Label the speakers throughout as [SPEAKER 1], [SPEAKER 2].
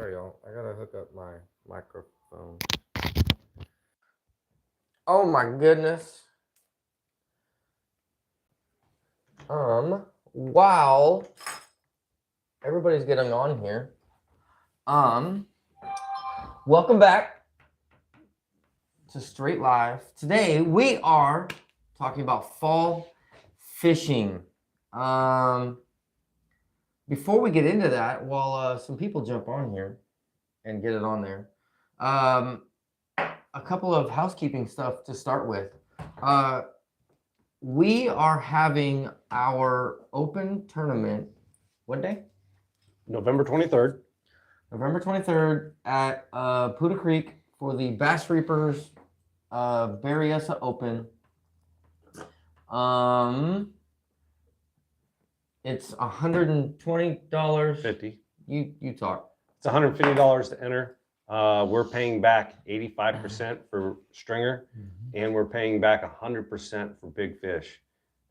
[SPEAKER 1] Sorry, y'all. I gotta hook up my microphone. Oh my goodness. While everybody's getting on here, welcome back to Strait Live. Today we are talking about fall fishing. Before we get into that, while some people jump on here and get it on there, a couple of housekeeping stuff to start with. We are having our open tournament. What day?
[SPEAKER 2] November 23rd.
[SPEAKER 1] November 23rd at Poudre Creek for the Bass Reapers Berryessa Open. It's $120.
[SPEAKER 2] 50.
[SPEAKER 1] You talk.
[SPEAKER 2] It's $150 to enter. We're paying back 85% for stringer, and we're paying back 100% for big fish,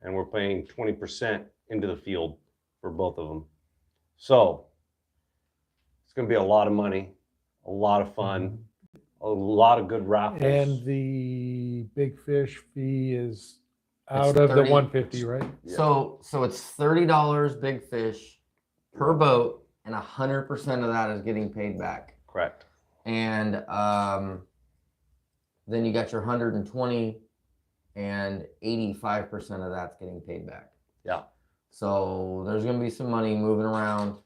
[SPEAKER 2] and we're paying 20% into the field for both of them. So it's going to be a lot of money, a lot of fun, a lot of good raffles.
[SPEAKER 3] And the big fish fee is out
[SPEAKER 1] It's
[SPEAKER 3] of the
[SPEAKER 1] 30
[SPEAKER 3] 150, right?
[SPEAKER 1] Yeah. So it's $30 big fish per boat, and 100% of that is getting paid back.
[SPEAKER 2] Correct.
[SPEAKER 1] And then you got your 120, and 85% of that's getting paid back.
[SPEAKER 2] Yeah.
[SPEAKER 1] So there's going to be some money moving around.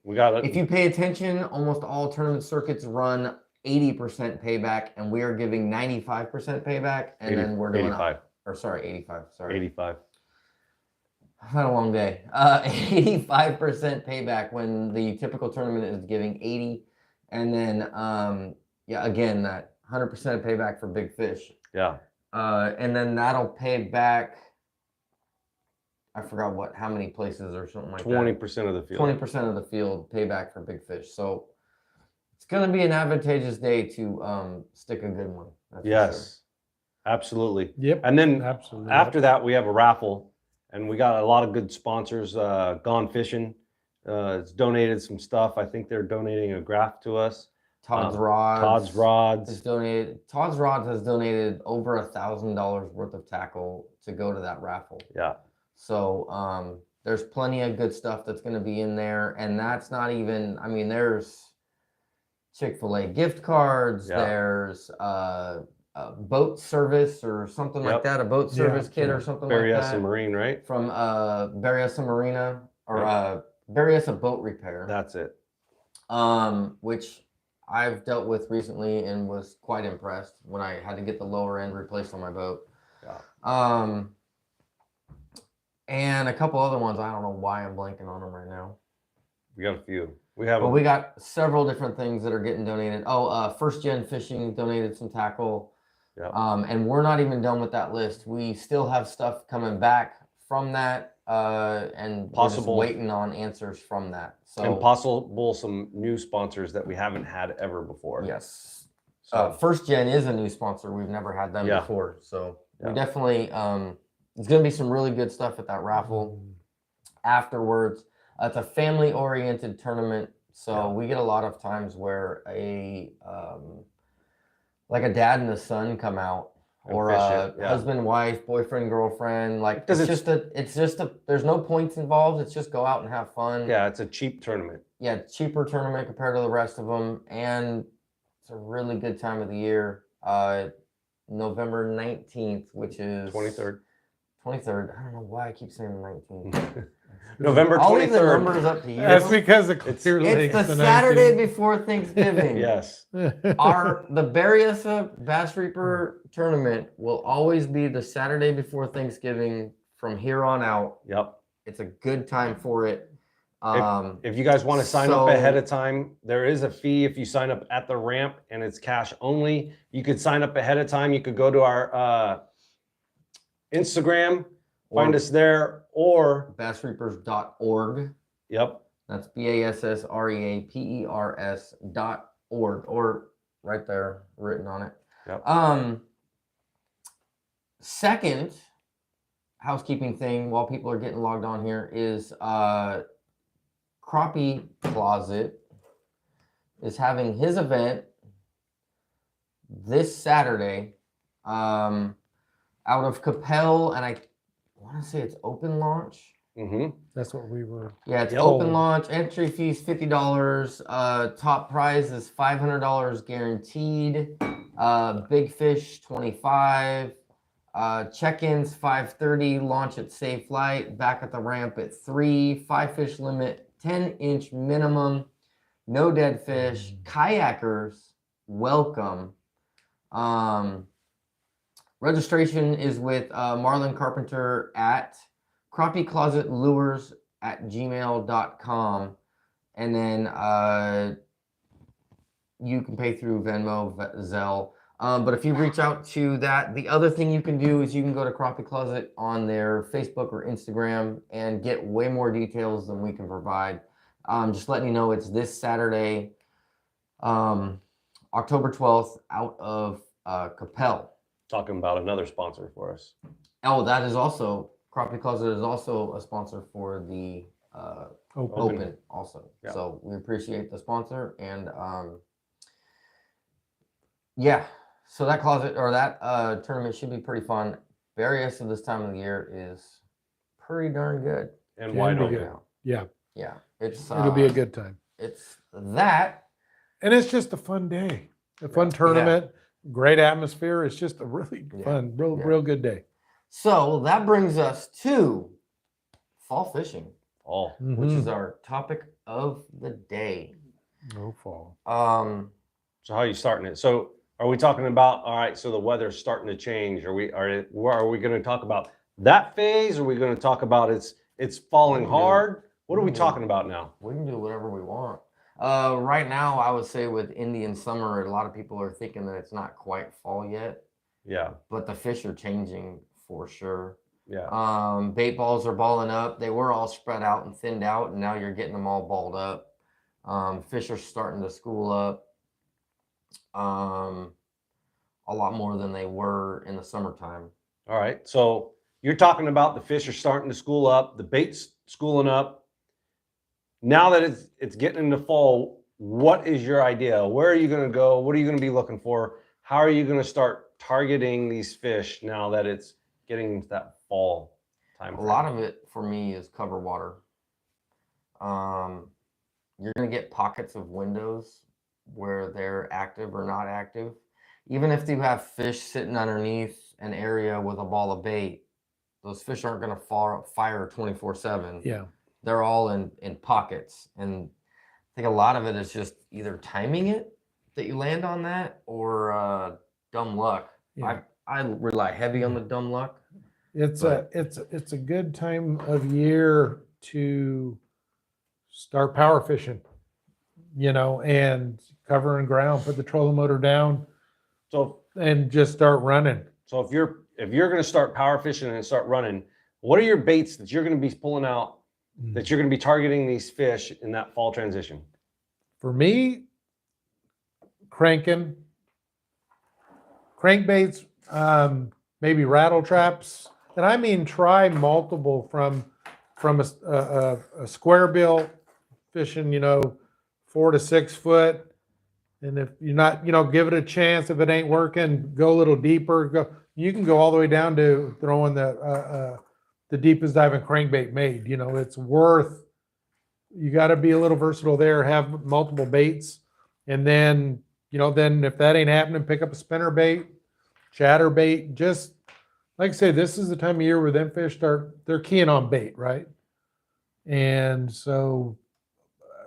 [SPEAKER 2] We got it.
[SPEAKER 1] If you pay attention, almost all tournament circuits run 80% payback, and we are giving 95% payback, and
[SPEAKER 2] 80,
[SPEAKER 1] then we're doing
[SPEAKER 2] 85.
[SPEAKER 1] Or sorry, 85. Sorry,
[SPEAKER 2] 85.
[SPEAKER 1] I've had a long day. 85% payback when the typical tournament is giving 80, and then yeah, again that 100% payback for big fish.
[SPEAKER 2] Yeah.
[SPEAKER 1] And then that'll pay back. I forgot how many places or something like
[SPEAKER 2] 20%
[SPEAKER 1] that.
[SPEAKER 2] of the field.
[SPEAKER 1] 20% of the field payback for big fish. So it's going to be an advantageous day to stick a good one. That's for
[SPEAKER 2] Yes,
[SPEAKER 1] sure.
[SPEAKER 2] absolutely.
[SPEAKER 3] Yep.
[SPEAKER 2] And then
[SPEAKER 3] Absolutely.
[SPEAKER 2] after that, we have a raffle, and we got a lot of good sponsors. Gone Fishing has donated some stuff. I think they're donating a graph to us.
[SPEAKER 1] Todd's Rods.
[SPEAKER 2] Todd's Rods.
[SPEAKER 1] Has donated. Todd's Rods has donated over $1,000 worth of tackle to go to that raffle.
[SPEAKER 2] Yeah.
[SPEAKER 1] So there's plenty of good stuff that's going to be in there, and that's not even. I mean, there's Chick-fil-A gift cards.
[SPEAKER 2] Yeah.
[SPEAKER 1] There's a boat service or something like that. A boat service kit or something like that.
[SPEAKER 2] Berryessa Marine, right?
[SPEAKER 1] From Berryessa Marina or Berryessa Boat Repair.
[SPEAKER 2] That's it.
[SPEAKER 1] Which I've dealt with recently and was quite impressed when I had to get the lower end replaced on my boat.
[SPEAKER 2] Yeah.
[SPEAKER 1] And a couple other ones. I don't know why I'm blanking on them right now.
[SPEAKER 2] We got a few. We have.
[SPEAKER 1] But we got several different things that are getting donated. Oh, First Gen Fishing donated some tackle.
[SPEAKER 2] Yeah.
[SPEAKER 1] And we're not even done with that list. We still have stuff coming back from that, and we're just waiting on answers from that. So
[SPEAKER 2] and possible some new sponsors that we haven't had ever before.
[SPEAKER 1] Yes.
[SPEAKER 2] So
[SPEAKER 1] First Gen is a new sponsor. We've never had them before. So we definitely, there's going to be some really good stuff at that raffle afterwards. It's a family-oriented tournament, so we get a lot of times where like a dad and a son come out, or a husband, wife, boyfriend, girlfriend. Like it's just a. There's no points involved. It's just go out and have fun.
[SPEAKER 2] Yeah, it's a cheap tournament.
[SPEAKER 1] Yeah, cheaper tournament compared to the rest of them, and it's a really good time of the year. November 19th, which is
[SPEAKER 2] 23rd.
[SPEAKER 1] 23rd. I don't know why I keep saying the 19th.
[SPEAKER 2] November 23rd.
[SPEAKER 1] I'll leave the numbers up to you.
[SPEAKER 3] That's because of
[SPEAKER 1] It's the Saturday before Thanksgiving.
[SPEAKER 2] Yes.
[SPEAKER 1] The Berryessa Bass Reaper tournament will always be the Saturday before Thanksgiving from here on out.
[SPEAKER 2] Yep.
[SPEAKER 1] It's a good time for it.
[SPEAKER 2] If you guys want to sign up ahead of time, there is a fee if you sign up at the ramp, and it's cash only. You could sign up ahead of time. You could go to our Instagram, find us there, or
[SPEAKER 1] bassreapers.org.
[SPEAKER 2] Yep.
[SPEAKER 1] That's BASSREAPERS.org, or right there written on it.
[SPEAKER 2] Yep.
[SPEAKER 1] Second housekeeping thing while people are getting logged on here is Crappie Closet is having his event this Saturday out of Capel, and I want to say it's open launch.
[SPEAKER 3] That's what we were.
[SPEAKER 1] Yeah, it's
[SPEAKER 3] told.
[SPEAKER 1] open launch. Entry fee is $50. Top prize is $500 guaranteed. Big fish $25. Check-ins 5:30. Launch at Safe Light. Back at the ramp at 3. 5 fish limit. 10-inch minimum. No dead fish. Kayakers welcome. Registration is with Marlon Carpenter at crappieclosetlures@gmail.com, and then you can pay through Venmo, Zelle. But if you reach out to that, the other thing you can do is you can go to Crappie Closet on their Facebook or Instagram and get way more details than we can provide. Just letting you know it's this Saturday, October 12th, out of Capel.
[SPEAKER 2] Talking about another sponsor for us.
[SPEAKER 1] Oh, that is also, Crappie Closet is also a sponsor for the Open also.
[SPEAKER 2] Yeah.
[SPEAKER 1] So we appreciate the sponsor, and yeah, so that closet or that tournament should be pretty fun. Various of this time of the year is pretty darn good.
[SPEAKER 2] And
[SPEAKER 3] Can
[SPEAKER 2] wide
[SPEAKER 3] be
[SPEAKER 2] open.
[SPEAKER 3] good. Yeah,
[SPEAKER 1] Yeah, it's
[SPEAKER 3] it'll be a good time.
[SPEAKER 1] It's that.
[SPEAKER 3] And it's just a fun day, a fun tournament, great atmosphere. It's just a really fun, real good day.
[SPEAKER 1] So that brings us to fall fishing,
[SPEAKER 2] Oh,
[SPEAKER 1] which is our topic of the day.
[SPEAKER 3] No fall.
[SPEAKER 2] so how are you starting it? So are we talking about, all right, so the weather's starting to change. Are we going to talk about that phase? Or are we going to talk about it's falling hard? What are we talking about now?
[SPEAKER 1] We can do whatever we want. Right now, I would say with Indian summer, a lot of people are thinking that it's not quite fall yet,
[SPEAKER 2] Yeah,
[SPEAKER 1] but the fish are changing for sure.
[SPEAKER 2] yeah.
[SPEAKER 1] Bait balls are balling up. They were all spread out and thinned out, and now you're getting them all balled up. Fish are starting to school up a lot more than they were in the summertime.
[SPEAKER 2] All right. So you're talking about the fish are starting to school up, the bait's schooling up. Now that it's getting into fall, what is your idea? Where are you going to go? What are you going to be looking for? How are you going to start targeting these fish now that it's getting into that fall time frame?
[SPEAKER 1] A lot of it for me is cover water. You're going to get pockets of windows where they're active or not active. Even if you have fish sitting underneath an area with a ball of bait, those fish aren't going to fire 24/7.
[SPEAKER 3] Yeah.
[SPEAKER 1] They're all in pockets. And I think a lot of it is just either timing it that you land on that or dumb luck.
[SPEAKER 3] Yeah.
[SPEAKER 1] I rely heavy on the dumb luck.
[SPEAKER 3] It's a good time of year to start power fishing, and covering ground, put the trolling motor down, and just start running.
[SPEAKER 2] So if you're going to start power fishing and start running, what are your baits that you're going to be pulling out that you're going to be targeting these fish in that fall transition?
[SPEAKER 3] For me, crankbaits, maybe rattle traps, and I mean try multiple from a square bill fishing, 4 to 6 foot, and if you're not, give it a chance. If it ain't working, go a little deeper. You can go all the way down to throwing the deepest diving crankbait made. It's worth. You got to be a little versatile there. Have multiple baits, and then then if that ain't happening, pick up a spinner bait, chatter bait. Just like I say, this is the time of year where them fish they're keying on bait, right? And so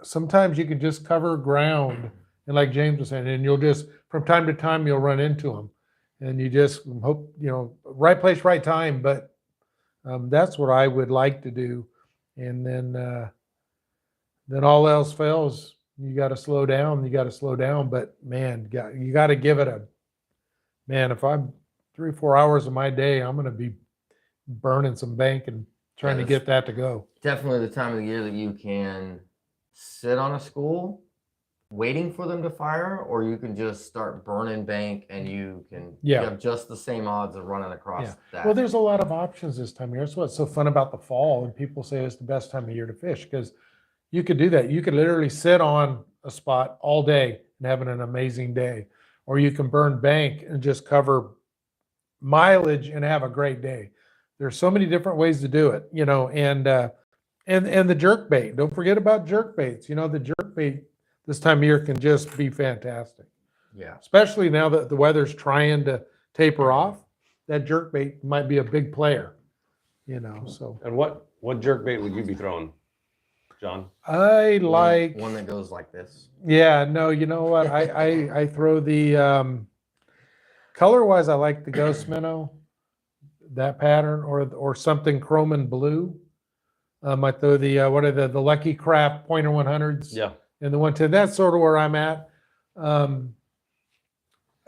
[SPEAKER 3] sometimes you can just cover ground, and like James was saying, and you'll just from time to time you'll run into them, and you just hope right place, right time. But that's what I would like to do, and then all else fails, you got to slow down. But man, you got to give it if I'm 3 or 4 hours of my day, I'm going to be burning some bank and trying to get that to go.
[SPEAKER 1] Definitely the time of the year that you can sit on a school waiting for them to fire, or you can just start burning bank and you have just the same odds of running across that.
[SPEAKER 3] Well, there's a lot of options this time of year. That's what's so fun about the fall, and people say it's the best time of year to fish because you could do that. You could literally sit on a spot all day and having an amazing day, or you can burn bank and just cover mileage and have a great day. There's so many different ways to do it, and the jerk bait. Don't forget about jerk baits. The jerk bait this time of year can just be fantastic,
[SPEAKER 1] Yeah.
[SPEAKER 3] especially now that the weather's trying to taper off. That jerk bait might be a big player, so.
[SPEAKER 2] And what jerk bait would you be throwing, John?
[SPEAKER 3] I like,
[SPEAKER 1] one that goes like this.
[SPEAKER 3] yeah, no, you know what? I throw the, color-wise, I like the Ghost Minnow, that pattern, or something chrome and blue. I throw the, what are the Lucky Craft Pointer 100s.
[SPEAKER 2] Yeah.
[SPEAKER 3] And the 110. That's sort of where I'm at. I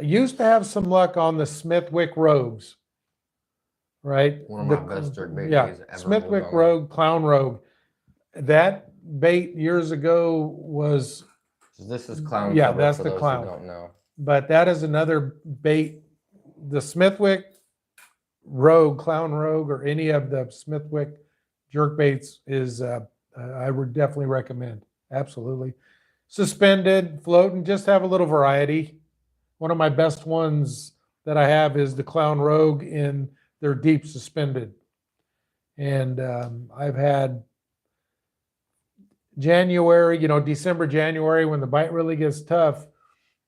[SPEAKER 3] used to have some luck on the Smithwick Rogues, right?
[SPEAKER 1] One of my best jerk bait
[SPEAKER 3] Yeah,
[SPEAKER 1] days ever.
[SPEAKER 3] Smithwick Rogue, Clown Rogue. That bait years ago was,
[SPEAKER 1] This is clown.
[SPEAKER 3] Yeah,
[SPEAKER 1] cover
[SPEAKER 3] that's
[SPEAKER 1] for
[SPEAKER 3] the
[SPEAKER 1] those who
[SPEAKER 3] clown.
[SPEAKER 1] Don't know.
[SPEAKER 3] but that is another bait. The Smithwick Rogue, Clown Rogue, or any of the Smithwick jerk baits is, I would definitely recommend. Absolutely. Suspended, floating, just have a little variety. One of my best ones that I have is the Clown Rogue in their deep suspended. And I've had January, December, January, when the bite really gets tough,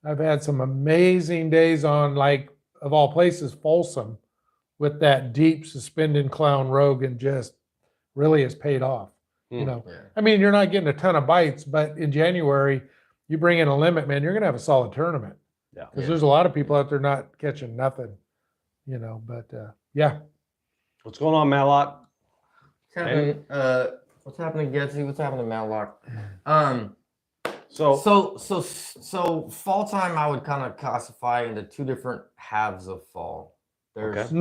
[SPEAKER 3] I've had some amazing days on, like, of all places, Folsom, with that deep suspended Clown Rogue, and just really has paid off.
[SPEAKER 1] Yeah.
[SPEAKER 3] I mean, you're not getting a ton of bites, but in January, you bring in a limit, man, you're going to have a solid tournament.
[SPEAKER 2] Yeah.
[SPEAKER 3] Because there's a lot of people out there not catching nothing, but yeah.
[SPEAKER 2] What's going on, Matlock?
[SPEAKER 1] What's happening, Getsy? What's happening, Matlock? So fall time I would kind of classify into two different halves of fall. There's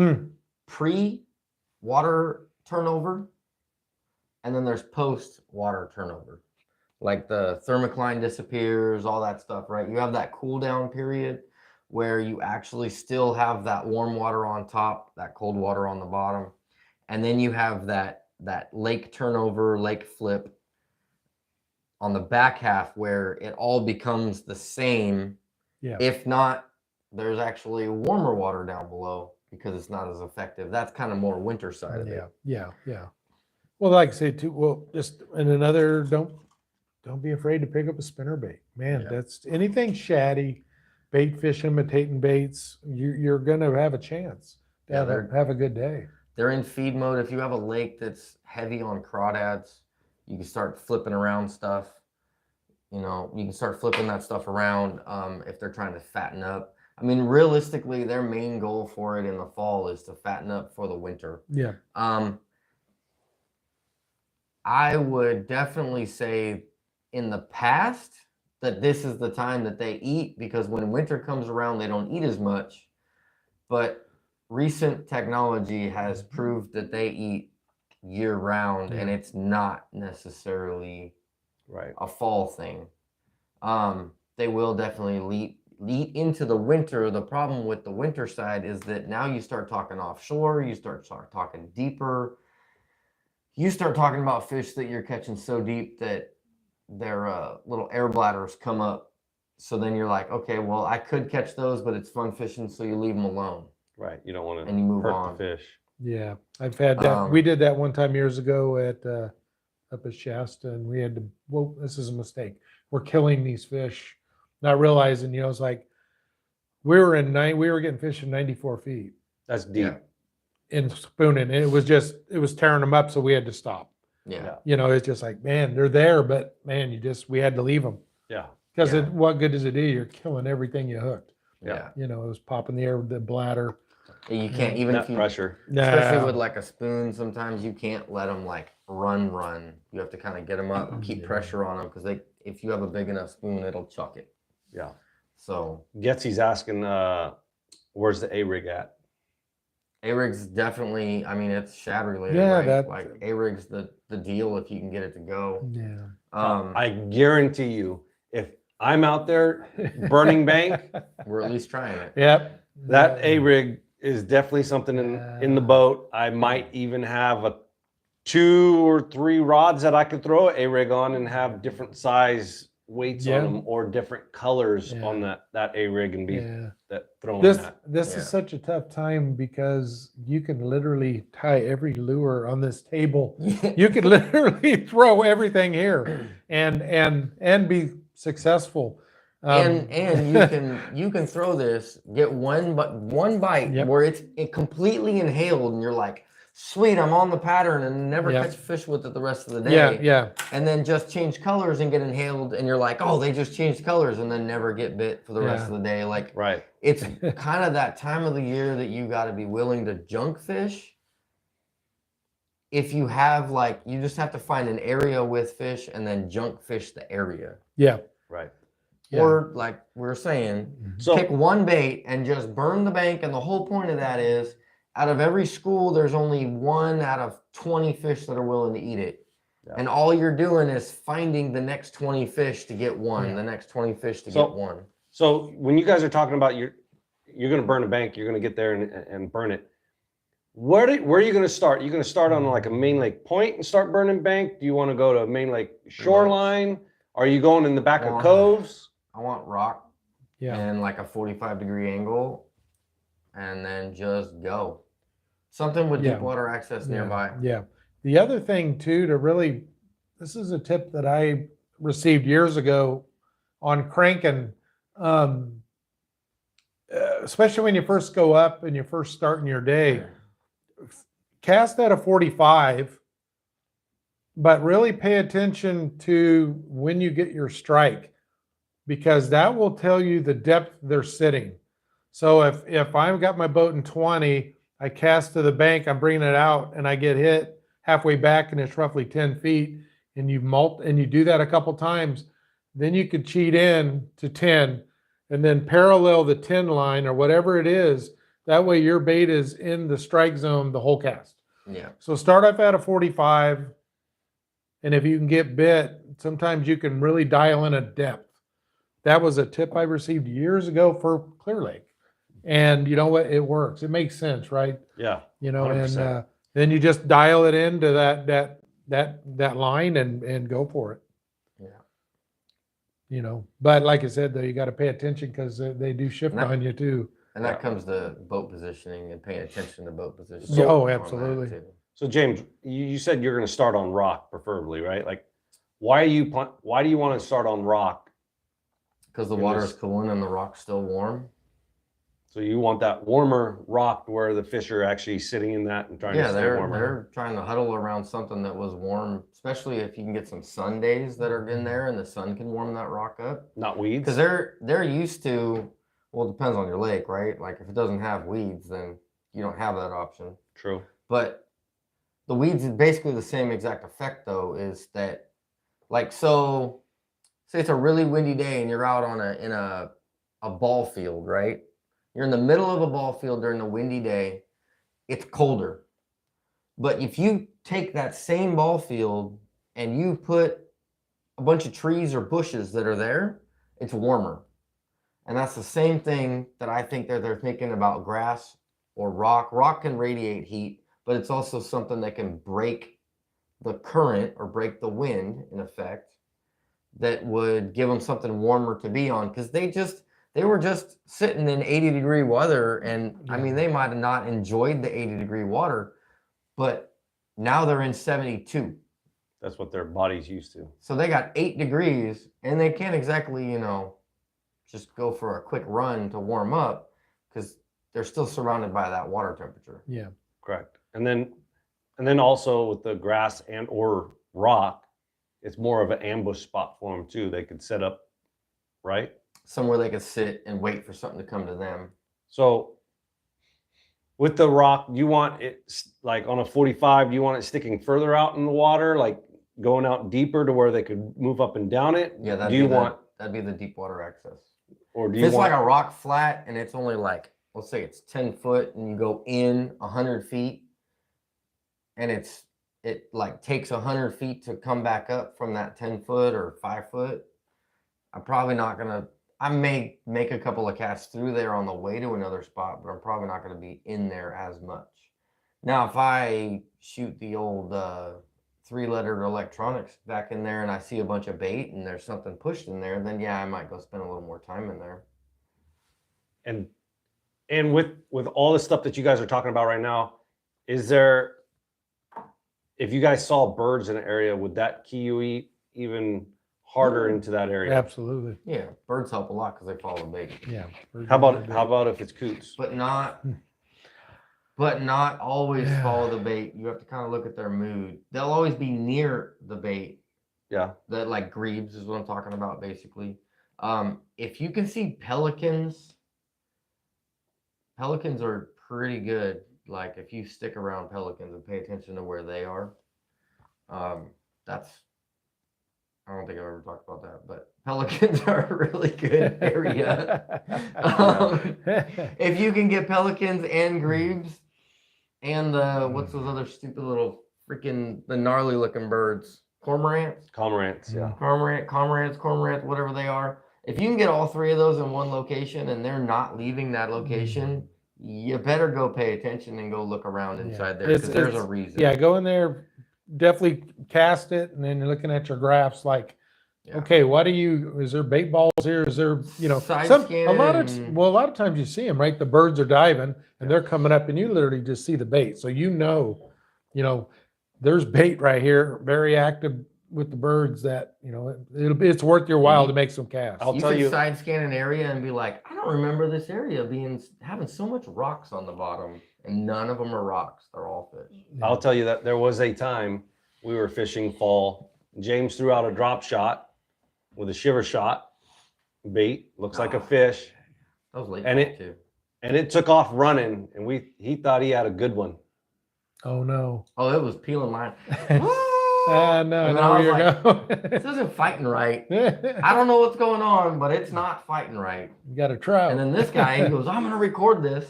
[SPEAKER 1] pre-water turnover, and then there's post-water turnover. Like the thermocline disappears, all that stuff, right? You have that cool down period where you actually still have that warm water on top, that cold water on the bottom. And then you have that lake turnover, lake flip on the back half where it all becomes the same.
[SPEAKER 3] Yeah.
[SPEAKER 1] If not, there's actually warmer water down below because it's not as effective. That's kind of more winter side of it.
[SPEAKER 3] Yeah. Well, like I say too, just and another, don't be afraid to pick up a spinner bait, man.
[SPEAKER 1] Yeah.
[SPEAKER 3] That's anything shaddy, bait fish imitating baits. You're gonna have a chance to have a good day.
[SPEAKER 1] They're in feed mode. If you have a lake that's heavy on crawdads, you can start flipping around stuff. You can start flipping that stuff around if they're trying to fatten up. I mean, realistically, their main goal for it in the fall is to fatten up for the winter.
[SPEAKER 3] Yeah.
[SPEAKER 1] I would definitely say in the past that this is the time that they eat, because when winter comes around, they don't eat as much. But recent technology has proved that they eat year round, and it's not necessarily a fall thing. They will definitely lead into the winter. The problem with the winter side is that now you start talking offshore, you start talking deeper. You start talking about fish that you're catching so deep that their little air bladders come up. So then you're like, okay, well, I could catch those, but it's fun fishing, so you leave them alone.
[SPEAKER 2] Right. You don't want
[SPEAKER 1] And you move
[SPEAKER 2] to hurt
[SPEAKER 1] on.
[SPEAKER 2] the fish.
[SPEAKER 3] Yeah. I've had that. We did that one time years ago up at Shasta, and we had to, this is a mistake. We're killing these fish, not realizing, it's like we were getting fish in 94 feet.
[SPEAKER 2] That's deep.
[SPEAKER 1] Yeah.
[SPEAKER 3] In spooning. And it was tearing them up, so we had to stop.
[SPEAKER 1] Yeah.
[SPEAKER 3] It's just like, man, they're there, but man, we had to leave them.
[SPEAKER 2] Yeah.
[SPEAKER 3] Because what good does it do? You're killing everything you hooked.
[SPEAKER 1] Yeah.
[SPEAKER 3] It was popping the air with the bladder.
[SPEAKER 1] You can't, even if you,
[SPEAKER 2] pressure.
[SPEAKER 1] especially with like a spoon, sometimes you can't let them like run. You have to kind of get them up, keep pressure on them, because if you have a big enough spoon, it'll chuck it.
[SPEAKER 2] Yeah.
[SPEAKER 1] So
[SPEAKER 2] Getsy's asking, where's the A-rig at?
[SPEAKER 1] A-rig's definitely, I mean, it's shad related,
[SPEAKER 3] Yeah,
[SPEAKER 1] right? Like A-rig's the deal if you can get it to go.
[SPEAKER 3] Yeah.
[SPEAKER 2] I guarantee you, if I'm out there burning bank,
[SPEAKER 1] We're at least trying it.
[SPEAKER 3] Yep.
[SPEAKER 2] that A-rig is definitely something in the boat. I might even have 2 or 3 rods that I could throw a rig on and have different size weights on them or different colors on that a rig and be that throwing that.
[SPEAKER 3] This is such a tough time because you can literally tie every lure on this table. You can literally throw everything here and be successful.
[SPEAKER 1] And you can throw this, get one bite where it's completely inhaled, and you're like, sweet, I'm on the pattern, and never catch a fish with it the rest of the day.
[SPEAKER 3] Yeah.
[SPEAKER 1] And then just change colors and get inhaled, and you're like, oh, they just changed colors, and then never get bit for the rest of the day. Like, it's kind of that time of the year that you got to be willing to junk fish. If you have you just have to find an area with fish and then junk fish the area.
[SPEAKER 3] Yeah.
[SPEAKER 2] Right.
[SPEAKER 1] Or like we were saying, pick one bait and just burn the bank. And the whole point of that is, out of every school, there's only 1 out of 20 fish that are willing to eat it. Yeah. And all you're doing is finding the next 20 fish to get one, the next 20 fish to get one.
[SPEAKER 2] So when you guys are talking about you're going to burn a bank, you're going to get there and burn it. Where are you going to start? You're going to start on like a main lake point and start burning bank? Do you want to go to a main lake shoreline? Are you going in the back of coves?
[SPEAKER 1] I want rock and like a 45-degree angle, and then just go. Something with deep water access nearby.
[SPEAKER 3] Yeah. The other thing too, this is a tip that I received years ago on cranking, especially when you first go up and you're first starting your day. Cast at a 45, but really pay attention to when you get your strike, because that will tell you the depth they're sitting. So if I've got my boat in 20, I cast to the bank, I'm bringing it out, and I get hit halfway back, and it's roughly 10 feet, and you do that a couple times, then you could cheat in to 10, and then parallel the 10 line or whatever it is. That way your bait is in the strike zone the whole cast.
[SPEAKER 1] Yeah.
[SPEAKER 3] So start off at a 45, and if you can get bit, sometimes you can really dial in a depth. That was a tip I received years ago for Clear Lake. And you know what? It works. It makes sense, right?
[SPEAKER 2] Yeah.
[SPEAKER 3] 100%. And then you just dial it into that line and go for it.
[SPEAKER 1] Yeah.
[SPEAKER 3] But like I said, though, you got to pay attention because they do shift on you too.
[SPEAKER 1] And that comes to boat positioning and paying attention to boat positioning.
[SPEAKER 3] So, absolutely.
[SPEAKER 2] So James, you said you're going to start on rock, preferably, right? Like, why do you want to start on rock?
[SPEAKER 1] Because the water is cooling and the rock's still warm.
[SPEAKER 2] So you want that warmer rock where the fish are actually sitting in that and trying to stay warmer.
[SPEAKER 1] They're trying to huddle around something that was warm, especially if you can get some sun days that are in there and the sun can warm that rock up.
[SPEAKER 2] Not weeds.
[SPEAKER 1] Because they're used to, well, it depends on your lake, right? Like if it doesn't have weeds, then you don't have that option.
[SPEAKER 2] True.
[SPEAKER 1] But the weeds is basically the same exact effect, though, is that, like, so say it's a really windy day and you're out in a ball field, right? You're in the middle of a ball field during a windy day. It's colder. But if you take that same ball field and you put a bunch of trees or bushes that are there, it's warmer. And that's the same thing that I think that they're thinking about grass or rock. Rock can radiate heat, but it's also something that can break the current or break the wind, in effect, that would give them something warmer to be on, because they were just sitting in 80-degree weather, and I mean, they might have not enjoyed the 80-degree water, but now they're in 72.
[SPEAKER 2] That's what their body's used to.
[SPEAKER 1] So they got 8 degrees, and they can't exactly, just go for a quick run to warm up, because they're still surrounded by that water temperature.
[SPEAKER 3] Yeah,
[SPEAKER 2] correct. And then also with the grass and or rock, it's more of an ambush spot for them too. They could set up, right?
[SPEAKER 1] Somewhere they could sit and wait for something to come to them.
[SPEAKER 2] So with the rock, you want it like on a 45, you want it sticking further out in the water, like going out deeper to where they could move up and down it?
[SPEAKER 1] Yeah, that'd be the deep water access.
[SPEAKER 2] Or do
[SPEAKER 1] if
[SPEAKER 2] you
[SPEAKER 1] it's
[SPEAKER 2] want
[SPEAKER 1] like a rock flat and it's only like, let's say it's 10 foot and you go in 100 feet and it like takes 100 feet to come back up from that 10 foot or 5 foot, I may make a couple of casts through there on the way to another spot, but I'm probably not going to be in there as much. Now, if I shoot the old 3-lettered electronics back in there and I see a bunch of bait and there's something pushed in there, then yeah, I might go spend a little more time in there.
[SPEAKER 2] And with all the stuff that you guys are talking about right now, is there, if you guys saw birds in an area, would that key you even harder into that area?
[SPEAKER 3] Absolutely.
[SPEAKER 1] Yeah, birds help a lot because they follow the bait.
[SPEAKER 3] Yeah.
[SPEAKER 2] How about if it's coots?
[SPEAKER 1] But not always follow the bait. You have to kind of look at their mood. They'll always be near the bait.
[SPEAKER 2] Yeah.
[SPEAKER 1] That like grebes is what I'm talking about, basically. If you can see pelicans are pretty good. Like if you stick around pelicans and pay attention to where they are, that's, I don't think I've ever talked about that, but pelicans are a really good area. If you can get pelicans and grebes and what's those other stupid little freaking, the gnarly looking birds? Cormorants,
[SPEAKER 2] yeah.
[SPEAKER 1] Cormorants, whatever they are. If you can get all 3 of those in one location and they're not leaving that location, you better go pay attention and go look around inside there because there's a reason.
[SPEAKER 3] Yeah, go in there, definitely cast it, and then you're looking at your graphs like, okay, is there bait balls here? Is there, a lot of times you see them, right? The birds are diving and they're coming up and you literally just see the bait. So there's bait right here, very active with the birds that, it's worth your while to make some casts.
[SPEAKER 1] You can side scan an area and be like, I don't remember this area having so much rocks on the bottom, and none of them are rocks. They're all fish.
[SPEAKER 2] I'll tell you that there was a time we were fishing fall. James threw out a drop shot with a shiver shot bait, looks like a fish.
[SPEAKER 1] That was late too.
[SPEAKER 2] And it took off running, and he thought he had a good one.
[SPEAKER 3] Oh no!
[SPEAKER 1] Oh, it was peeling mine.
[SPEAKER 3] No, no, you're going.
[SPEAKER 1] This isn't fighting right. I don't know what's going on, but it's not fighting right.
[SPEAKER 3] You got to try.
[SPEAKER 1] And then this guy, he goes, I'm going to record this.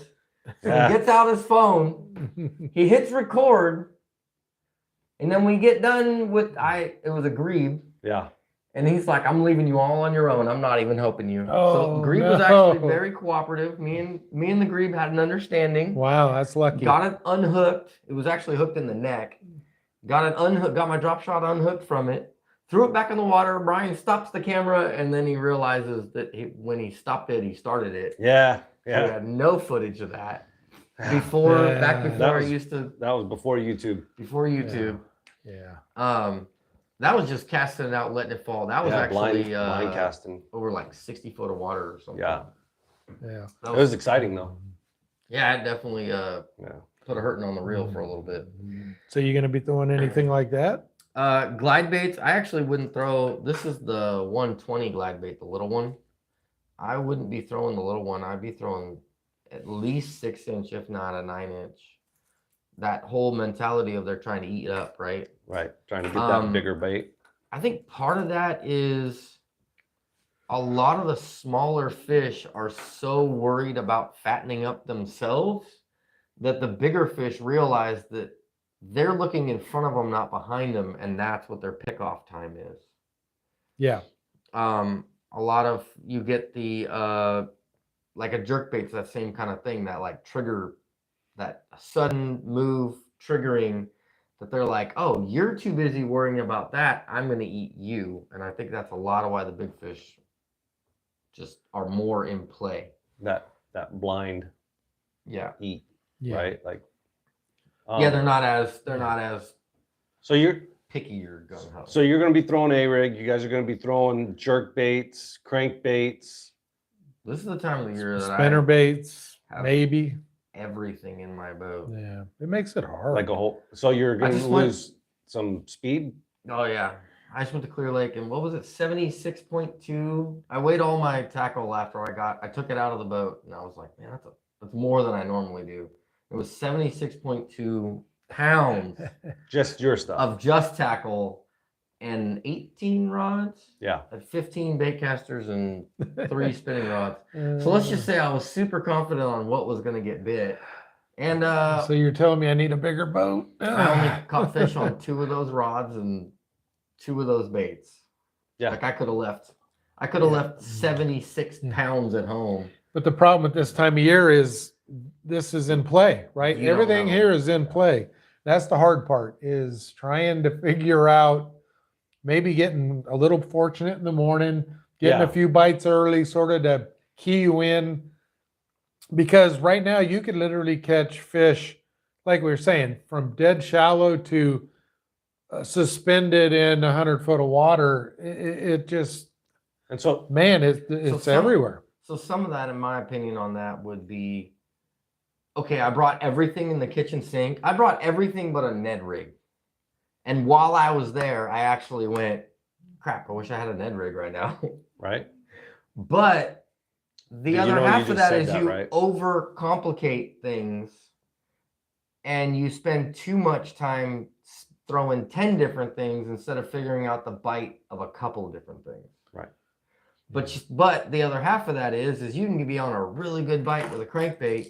[SPEAKER 1] So he gets out his phone. He hits record. And then we get done with, it was a grebe.
[SPEAKER 2] Yeah.
[SPEAKER 1] And he's like, I'm leaving you all on your own. I'm not even helping you.
[SPEAKER 3] Oh,
[SPEAKER 1] so grebe was actually very cooperative. Me and the grebe had an understanding.
[SPEAKER 3] Wow, that's lucky.
[SPEAKER 1] Got it unhooked. It was actually hooked in the neck. Got it unhooked, got my drop shot unhooked from it, threw it back in the water. Brian stops the camera, and then he realizes that when he stopped it, he started it.
[SPEAKER 2] Yeah.
[SPEAKER 1] So we had no footage of that. Back before I used to.
[SPEAKER 2] That was before YouTube.
[SPEAKER 1] Before YouTube.
[SPEAKER 3] Yeah.
[SPEAKER 1] That was just casting it out, letting it fall. That was actually
[SPEAKER 2] blind casting
[SPEAKER 1] over like 60 foot of water or something.
[SPEAKER 2] Yeah.
[SPEAKER 3] Yeah.
[SPEAKER 2] It was exciting though.
[SPEAKER 1] Yeah, it definitely put a hurting on the reel for a little bit.
[SPEAKER 3] So you're going to be throwing anything like that?
[SPEAKER 1] Glide baits, I actually wouldn't throw. This is the 120 glide bait, the little one. I wouldn't be throwing the little one. I'd be throwing at least 6-inch, if not a 9-inch. That whole mentality of they're trying to eat up, right?
[SPEAKER 2] Right. Trying to get that bigger bait.
[SPEAKER 1] I think part of that is a lot of the smaller fish are so worried about fattening up themselves that the bigger fish realize that they're looking in front of them, not behind them, and that's what their pickoff time is.
[SPEAKER 3] Yeah.
[SPEAKER 1] A lot of, you get the like a jerkbait's that same kind of thing, that like trigger, that sudden move triggering, that they're like, oh, you're too busy worrying about that, I'm going to eat you. And I think that's a lot of why the big fish just are more in play.
[SPEAKER 2] That blind eat, right? Like,
[SPEAKER 1] they're not as
[SPEAKER 2] so you're
[SPEAKER 1] picky or gun ho.
[SPEAKER 2] So you're going to be throwing A-rig. You guys are going to be throwing jerk baits, crank baits.
[SPEAKER 1] This is the time of the year that
[SPEAKER 3] spinner baits, maybe
[SPEAKER 1] everything in my boat.
[SPEAKER 3] Yeah, it makes it hard.
[SPEAKER 2] Like a whole. So you're going to lose some speed.
[SPEAKER 1] Oh yeah, I just went to Clear Lake and what was it? 76.2. I weighed all my tackle after I took it out of the boat, and I was like, man, that's more than I normally do. It was 76.2 pounds.
[SPEAKER 2] Just your stuff
[SPEAKER 1] of just tackle. And 18 rods.
[SPEAKER 2] Yeah.
[SPEAKER 1] 15 bait casters and 3 spinning rods. So let's just say I was super confident on what was going to get bit. And
[SPEAKER 3] so you're telling me I need a bigger boat?
[SPEAKER 1] I only caught fish on 2 of those rods and 2 of those baits.
[SPEAKER 2] Yeah.
[SPEAKER 1] Like I could have left 76 pounds at home.
[SPEAKER 3] But the problem with this time of year is this is in play, right? Everything here is in play. That's the hard part, is trying to figure out, maybe getting a little fortunate in the morning, getting
[SPEAKER 2] Yeah.
[SPEAKER 3] a few bites early, sort of to key you in. Because right now you could literally catch fish, like we were saying, from dead shallow to suspended in 100 foot of water. It just,
[SPEAKER 2] And so,
[SPEAKER 3] man, it's everywhere.
[SPEAKER 1] So some of that, in my opinion, on that would be, okay, I brought everything in the kitchen sink. I brought everything but a Ned rig. And while I was there, I actually went, crap, I wish I had a Ned rig right now.
[SPEAKER 2] right?
[SPEAKER 1] But the
[SPEAKER 2] You
[SPEAKER 1] other
[SPEAKER 2] know, you
[SPEAKER 1] half of
[SPEAKER 2] just
[SPEAKER 1] that
[SPEAKER 2] said
[SPEAKER 1] is
[SPEAKER 2] that,
[SPEAKER 1] you
[SPEAKER 2] right?
[SPEAKER 1] overcomplicate things and you spend too much time throwing 10 different things instead of figuring out the bite of a couple of different things.
[SPEAKER 2] Right.
[SPEAKER 1] But the other half of that is you can be on a really good bite with a crankbait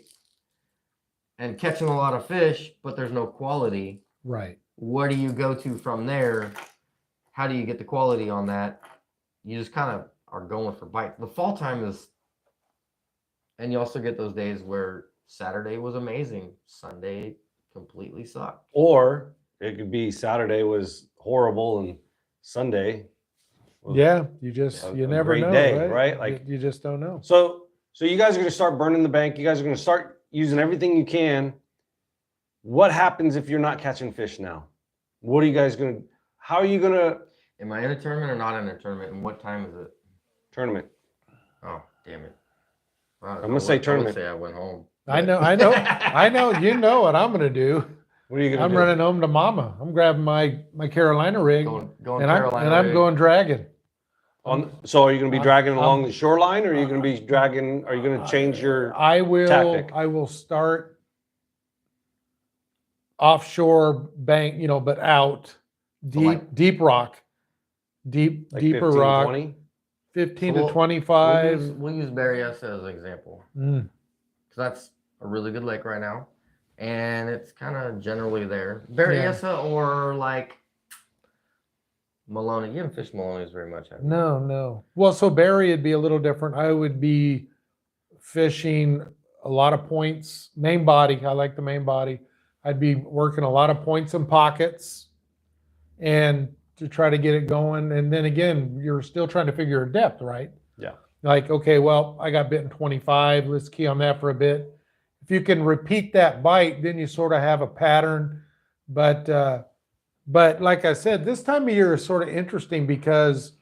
[SPEAKER 1] and catching a lot of fish, but there's no quality.
[SPEAKER 3] Right.
[SPEAKER 1] Where do you go to from there? How do you get the quality on that? You just kind of are going for bite. The fall time is, and you also get those days where Saturday was amazing, Sunday completely sucked.
[SPEAKER 2] Or it could be Saturday was horrible and Sunday was
[SPEAKER 3] Yeah, you
[SPEAKER 2] a
[SPEAKER 3] never
[SPEAKER 2] great
[SPEAKER 3] know,
[SPEAKER 2] day,
[SPEAKER 3] right?
[SPEAKER 2] right? Like,
[SPEAKER 3] you just don't know.
[SPEAKER 2] So you guys are going to start burning the bank. You guys are going to start using everything you can. What happens if you're not catching fish now? What are you guys going to, how are you going to?
[SPEAKER 1] Am I in a tournament or not in a tournament? And what time is it?
[SPEAKER 2] Tournament.
[SPEAKER 1] Oh, damn it.
[SPEAKER 2] I'm going to say tournament.
[SPEAKER 1] I would say I went home.
[SPEAKER 3] I know. You know what I'm going to do.
[SPEAKER 2] What are you going to
[SPEAKER 3] I'm
[SPEAKER 2] do?
[SPEAKER 3] running home to mama. I'm grabbing my Carolina rig,
[SPEAKER 1] Going
[SPEAKER 3] and
[SPEAKER 1] Carolina
[SPEAKER 3] I'm
[SPEAKER 1] rig.
[SPEAKER 3] going dragging.
[SPEAKER 2] So are you going to be dragging
[SPEAKER 3] I'm-
[SPEAKER 2] along the shoreline, or are you going to be dragging, are you going to change your tactic?
[SPEAKER 3] I will start offshore bank, but out deep rock,
[SPEAKER 2] like
[SPEAKER 3] deeper
[SPEAKER 2] 15,
[SPEAKER 3] rock,
[SPEAKER 2] 20?
[SPEAKER 3] 15
[SPEAKER 1] So
[SPEAKER 3] to 25.
[SPEAKER 1] We'll use Berryessa as an example.
[SPEAKER 3] Mm.
[SPEAKER 1] Because that's a really good lake right now. And it's kind of generally there. Berryessa or like Maloney. You haven't fished Maloney's very much, have you?
[SPEAKER 3] No. Well, so Barry would be a little different. I would be fishing a lot of points, main body. I like the main body. I'd be working a lot of points and pockets and to try to get it going. And then again, you're still trying to figure a depth, right?
[SPEAKER 2] Yeah.
[SPEAKER 3] Like, okay, well, I got bit in 25. Let's key on that for a bit. If you can repeat that bite, then you sort of have a pattern. But like I said, this time of year is sort of interesting because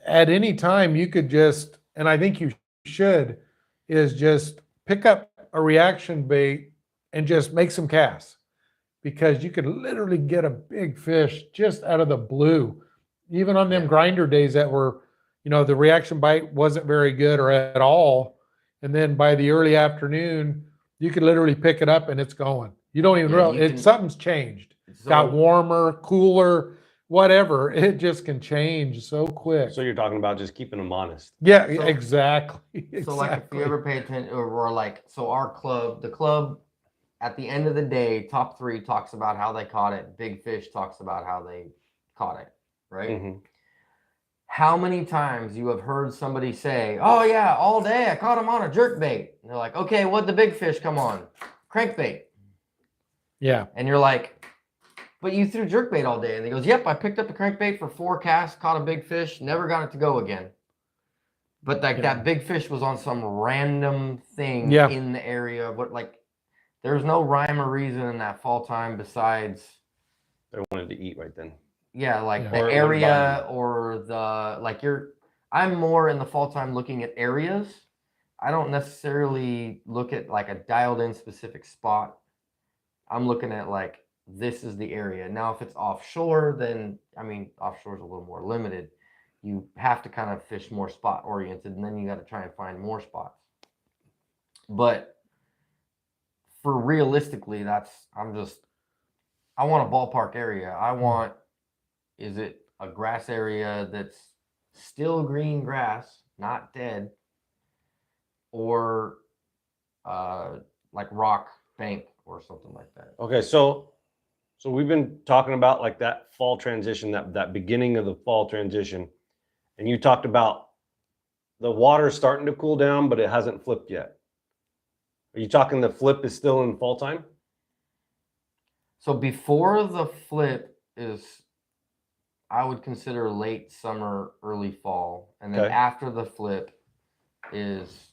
[SPEAKER 3] at any time you could just, and I think you should, is just pick up a reaction bait and just make some casts, because you could literally get a big fish just out of the blue. Even on them grinder days that were, the reaction bite wasn't very good or at all. And then by the early afternoon, you could literally pick it up and it's going. You don't even realize something's changed. Got warmer, cooler, whatever. It just can change so quick.
[SPEAKER 2] So you're talking about just keeping them honest.
[SPEAKER 3] Yeah, exactly.
[SPEAKER 1] So like if you ever pay attention, or like, so our club, the club at the end of the day, top 3 talks about how they caught it. Big Fish talks about how they caught it, right?
[SPEAKER 2] Mm-hmm.
[SPEAKER 1] How many times you have heard somebody say, oh yeah, all day I caught him on a jerkbait. And they're like, okay, what'd the big fish come on? Crankbait.
[SPEAKER 3] Yeah.
[SPEAKER 1] And you're like, but you threw jerkbait all day. And he goes, yep, I picked up a crankbait for 4 casts, caught a big fish, never got it to go again. But that big fish was on some random thing in the area. There's no rhyme or reason in that fall time besides
[SPEAKER 2] They wanted to eat right then.
[SPEAKER 1] the area or I'm more in the fall time looking at areas. I don't necessarily look at like a dialed in specific spot. I'm looking at like, this is the area. Now, if it's offshore, then, offshore is a little more limited. You have to kind of fish more spot oriented, and then you got to try and find more spots. But for realistically, I want a ballpark area. I want, is it a grass area that's still green grass, not dead, or like rock bank or something like that?
[SPEAKER 2] Okay, so we've been talking about like that fall transition, that beginning of the fall transition, and you talked about the water starting to cool down, but it hasn't flipped yet. Are you talking the flip is still in fall time?
[SPEAKER 1] So before the flip is, I would consider late summer, early fall, and then
[SPEAKER 2] Okay.
[SPEAKER 1] after the flip is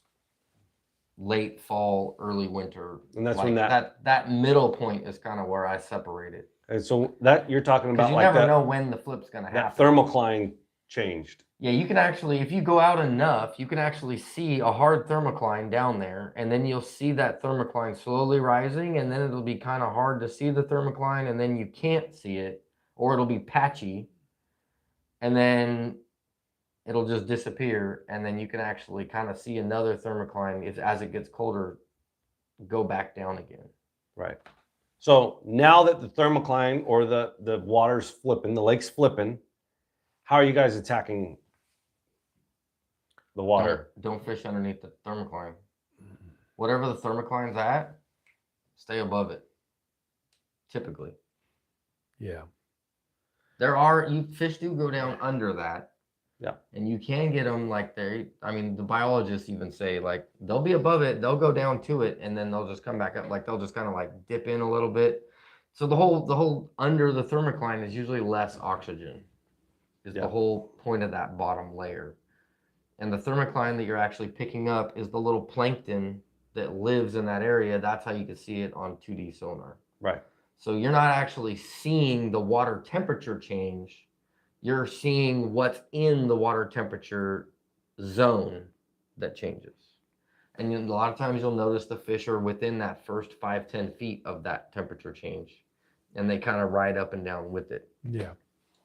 [SPEAKER 1] late fall, early winter.
[SPEAKER 2] And that's
[SPEAKER 1] like
[SPEAKER 2] when
[SPEAKER 1] that middle point is kind of where I separate it.
[SPEAKER 2] and so that you're talking
[SPEAKER 1] Because
[SPEAKER 2] about
[SPEAKER 1] you
[SPEAKER 2] like
[SPEAKER 1] never
[SPEAKER 2] that,
[SPEAKER 1] know when the flip's going to
[SPEAKER 2] that
[SPEAKER 1] happen.
[SPEAKER 2] thermocline changed.
[SPEAKER 1] Yeah, you can actually, if you go out enough, you can actually see a hard thermocline down there, and then you'll see that thermocline slowly rising, and then it'll be kind of hard to see the thermocline, and then you can't see it, or it'll be patchy, and then it'll just disappear, and then you can actually kind of see another thermocline as it gets colder go back down again.
[SPEAKER 2] Right. So now that the thermocline or the water's flipping, the lake's flipping, how are you guys attacking the water?
[SPEAKER 1] Don't fish underneath the thermocline. Whatever the thermocline's at, stay above it. Typically.
[SPEAKER 3] Yeah.
[SPEAKER 1] Fish do go down under that.
[SPEAKER 2] Yeah.
[SPEAKER 1] And you can get them like the biologists even say like they'll be above it, they'll go down to it, and then they'll just come back up. Like they'll just kind of like dip in a little bit. So the whole under the thermocline is usually less oxygen. Is the whole point of that bottom layer. And the thermocline that you're actually picking up is the little plankton that lives in that area. That's how you can see it on 2D sonar.
[SPEAKER 2] Right.
[SPEAKER 1] So you're not actually seeing the water temperature change. You're seeing what's in the water temperature zone that changes. And a lot of times you'll notice the fish are within that first 5-10 feet of that temperature change. And they kind of ride up and down with it.
[SPEAKER 3] Yeah.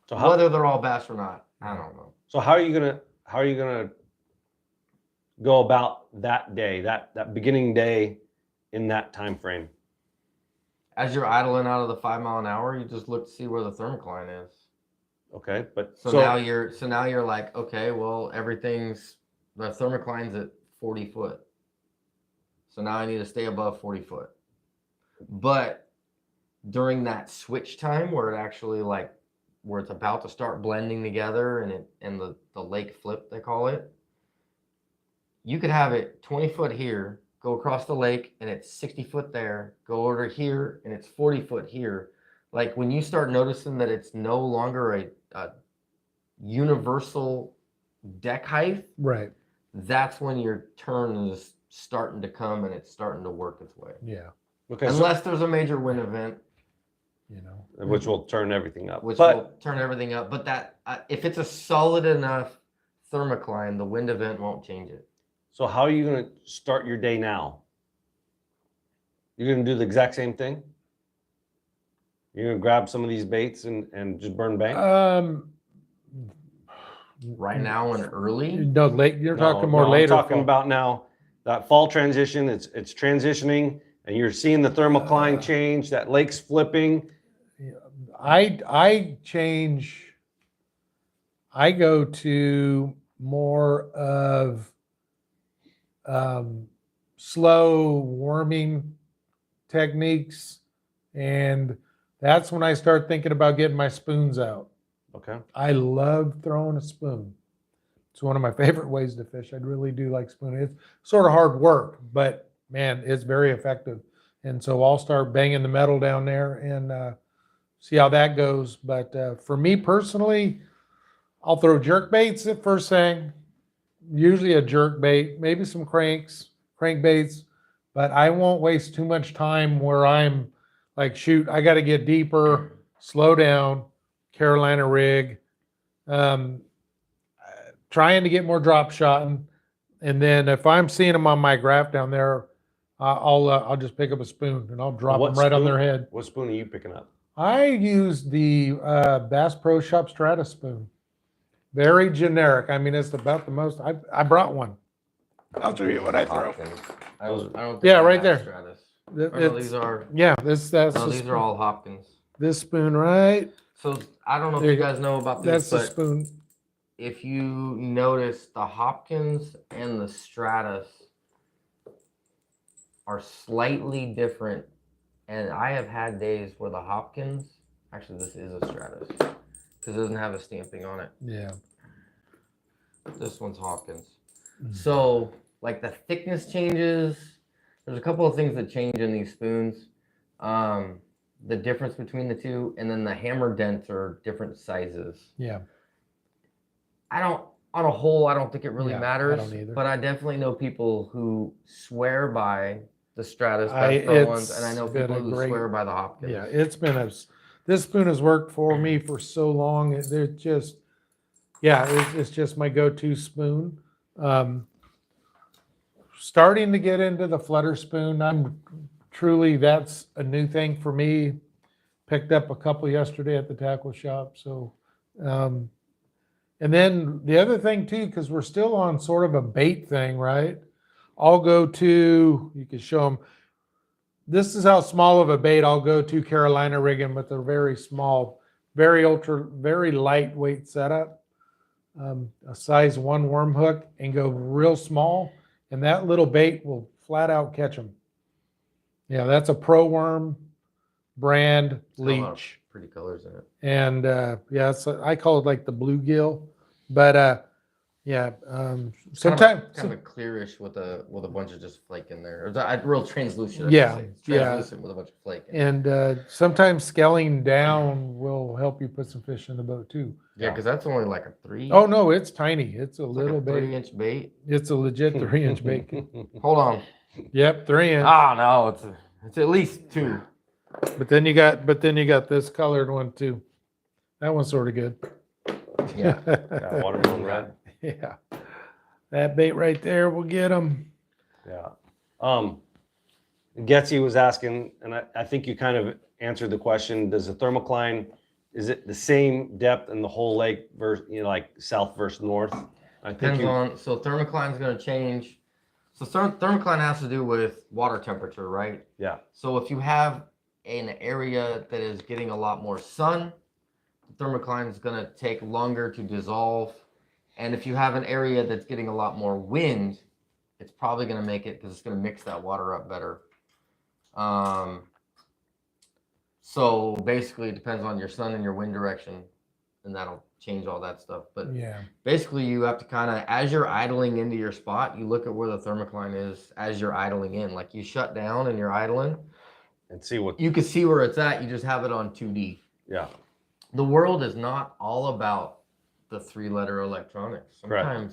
[SPEAKER 2] So
[SPEAKER 1] whether they're all bass or not, I don't know.
[SPEAKER 2] So how are you gonna go about that day, that beginning day in that time frame?
[SPEAKER 1] As you're idling out of the 5 mile an hour, you just look to see where the thermocline is.
[SPEAKER 2] Okay, but
[SPEAKER 1] so now you're like, okay, well, the thermocline's at 40 foot. So now I need to stay above 40 foot. But during that switch time where it's about to start blending together and the lake flip, they call it, you could have it 20 foot here, go across the lake, and it's 60 foot there, go over here, and it's 40 foot here. Like when you start noticing that it's no longer a universal deck height,
[SPEAKER 3] right?
[SPEAKER 1] That's when your turn is starting to come and it's starting to work its way.
[SPEAKER 3] Yeah.
[SPEAKER 2] Okay.
[SPEAKER 1] Unless there's a major wind event,
[SPEAKER 2] which will turn everything up.
[SPEAKER 1] But that if it's a solid enough thermocline, the wind event won't change it.
[SPEAKER 2] So how are you going to start your day now? You're going to do the exact same thing? You're going to grab some of these baits and just burn bank?
[SPEAKER 1] Right now and early?
[SPEAKER 3] No, late. You're talking more later.
[SPEAKER 2] I'm talking about now that fall transition. It's transitioning, and you're seeing the thermocline change. That lake's flipping.
[SPEAKER 3] I change. I go to more of slow warming techniques, and that's when I start thinking about getting my spoons out.
[SPEAKER 2] Okay.
[SPEAKER 3] I love throwing a spoon. It's one of my favorite ways to fish. I really do like spooning. It's sort of hard work, but man, it's very effective. And so I'll start banging the metal down there and see how that goes. But for me personally, I'll throw jerk baits at first thing. Usually a jerk bait, maybe some crankbaits, but I won't waste too much time where I'm like, shoot, I got to get deeper, slow down, Carolina rig, trying to get more drop shotting. And then if I'm seeing them on my graph down there, I'll just pick up a spoon and I'll drop them right on their head.
[SPEAKER 2] What spoon are you picking up?
[SPEAKER 3] I use the Bass Pro Shop Strata spoon. Very generic. I mean, it's about the most. I brought one. I'll show you what I throw.
[SPEAKER 1] I don't think
[SPEAKER 3] Yeah,
[SPEAKER 1] I
[SPEAKER 3] right
[SPEAKER 1] have
[SPEAKER 3] there.
[SPEAKER 1] Stratus.
[SPEAKER 3] It's-
[SPEAKER 1] These are.
[SPEAKER 3] Yeah, that's
[SPEAKER 1] No,
[SPEAKER 3] the
[SPEAKER 1] these
[SPEAKER 3] spoon.
[SPEAKER 1] are all Hopkins.
[SPEAKER 3] This spoon, right?
[SPEAKER 1] So I don't know if
[SPEAKER 3] There
[SPEAKER 1] you
[SPEAKER 3] you go.
[SPEAKER 1] guys know about
[SPEAKER 3] That's
[SPEAKER 1] this,
[SPEAKER 3] the
[SPEAKER 1] but
[SPEAKER 3] spoon.
[SPEAKER 1] if you notice, the Hopkins and the Stratus are slightly different. And I have had days where the Hopkins, actually this is a Stratus, because it doesn't have a stamping on it.
[SPEAKER 3] Yeah.
[SPEAKER 1] This one's Hopkins. So like the thickness changes. There's a couple of things that change in these spoons. the difference between the two, and then the hammer dents are different sizes.
[SPEAKER 3] Yeah.
[SPEAKER 1] On a whole, I don't think it really
[SPEAKER 3] Yeah, I
[SPEAKER 1] matters.
[SPEAKER 3] don't either.
[SPEAKER 1] But I definitely know people who swear by the Stratus best pro ones, and I know
[SPEAKER 3] It's been
[SPEAKER 1] people
[SPEAKER 3] a
[SPEAKER 1] who
[SPEAKER 3] great-
[SPEAKER 1] swear by the Hopkins.
[SPEAKER 3] Yeah, this spoon has worked for me for so long. They're just, it's just my go-to spoon. Starting to get into the flutter spoon. That's a new thing for me. Picked up a couple yesterday at the tackle shop. So, and then the other thing too, because we're still on sort of a bait thing, right? I'll go to, you can show them, this is how small of a bait I'll go to Carolina rigging with a very small, very lightweight setup, a size 1 worm hook, and go real small, and that little bait will flat out catch them. Yeah, that's a Pro Worm brand
[SPEAKER 1] It's got a lot of
[SPEAKER 3] leech,
[SPEAKER 1] pretty colors in it.
[SPEAKER 3] and I call it like the bluegill, but sometimes
[SPEAKER 1] kind of clearish with a bunch of just flake in there. Or real translucent.
[SPEAKER 3] Yeah,
[SPEAKER 1] It's translucent with a bunch of flake in it.
[SPEAKER 3] and sometimes scaling down will help you put some fish in the boat too.
[SPEAKER 1] Yeah, because that's only like a 3.
[SPEAKER 3] Oh no, it's tiny. It's a
[SPEAKER 1] it's
[SPEAKER 3] little
[SPEAKER 1] like a
[SPEAKER 3] bait.
[SPEAKER 1] 3-inch bait.
[SPEAKER 3] It's a legit 3-inch bait.
[SPEAKER 1] Hold on.
[SPEAKER 3] Yep, 3-inch.
[SPEAKER 1] Ah, no, it's at least 2.
[SPEAKER 3] But then you got this colored one too. That one's sort of good.
[SPEAKER 1] Yeah.
[SPEAKER 2] Yeah, watermelon red.
[SPEAKER 3] Yeah. That bait right there will get them.
[SPEAKER 2] Yeah. Getsy was asking, and I think you kind of answered the question, does the thermocline, is it the same depth in the whole lake versus, like south versus north? I think
[SPEAKER 1] Depends on, so thermocline's going to change. So thermocline has to do with water temperature, right?
[SPEAKER 2] Yeah.
[SPEAKER 1] So if you have an area that is getting a lot more sun, the thermocline is going to take longer to dissolve. And if you have an area that's getting a lot more wind, it's probably going to make it, because it's going to mix that water up better. So basically it depends on your sun and your wind direction, and that'll change all that stuff. But
[SPEAKER 3] Yeah.
[SPEAKER 1] basically you have to kind of, as you're idling into your spot, you look at where the thermocline is as you're idling in. Like you shut down and you're idling,
[SPEAKER 2] And see what,
[SPEAKER 1] you can see where it's at. You just have it on 2D.
[SPEAKER 2] yeah.
[SPEAKER 1] The world is not all about the 3-letter electronics.
[SPEAKER 2] Correct.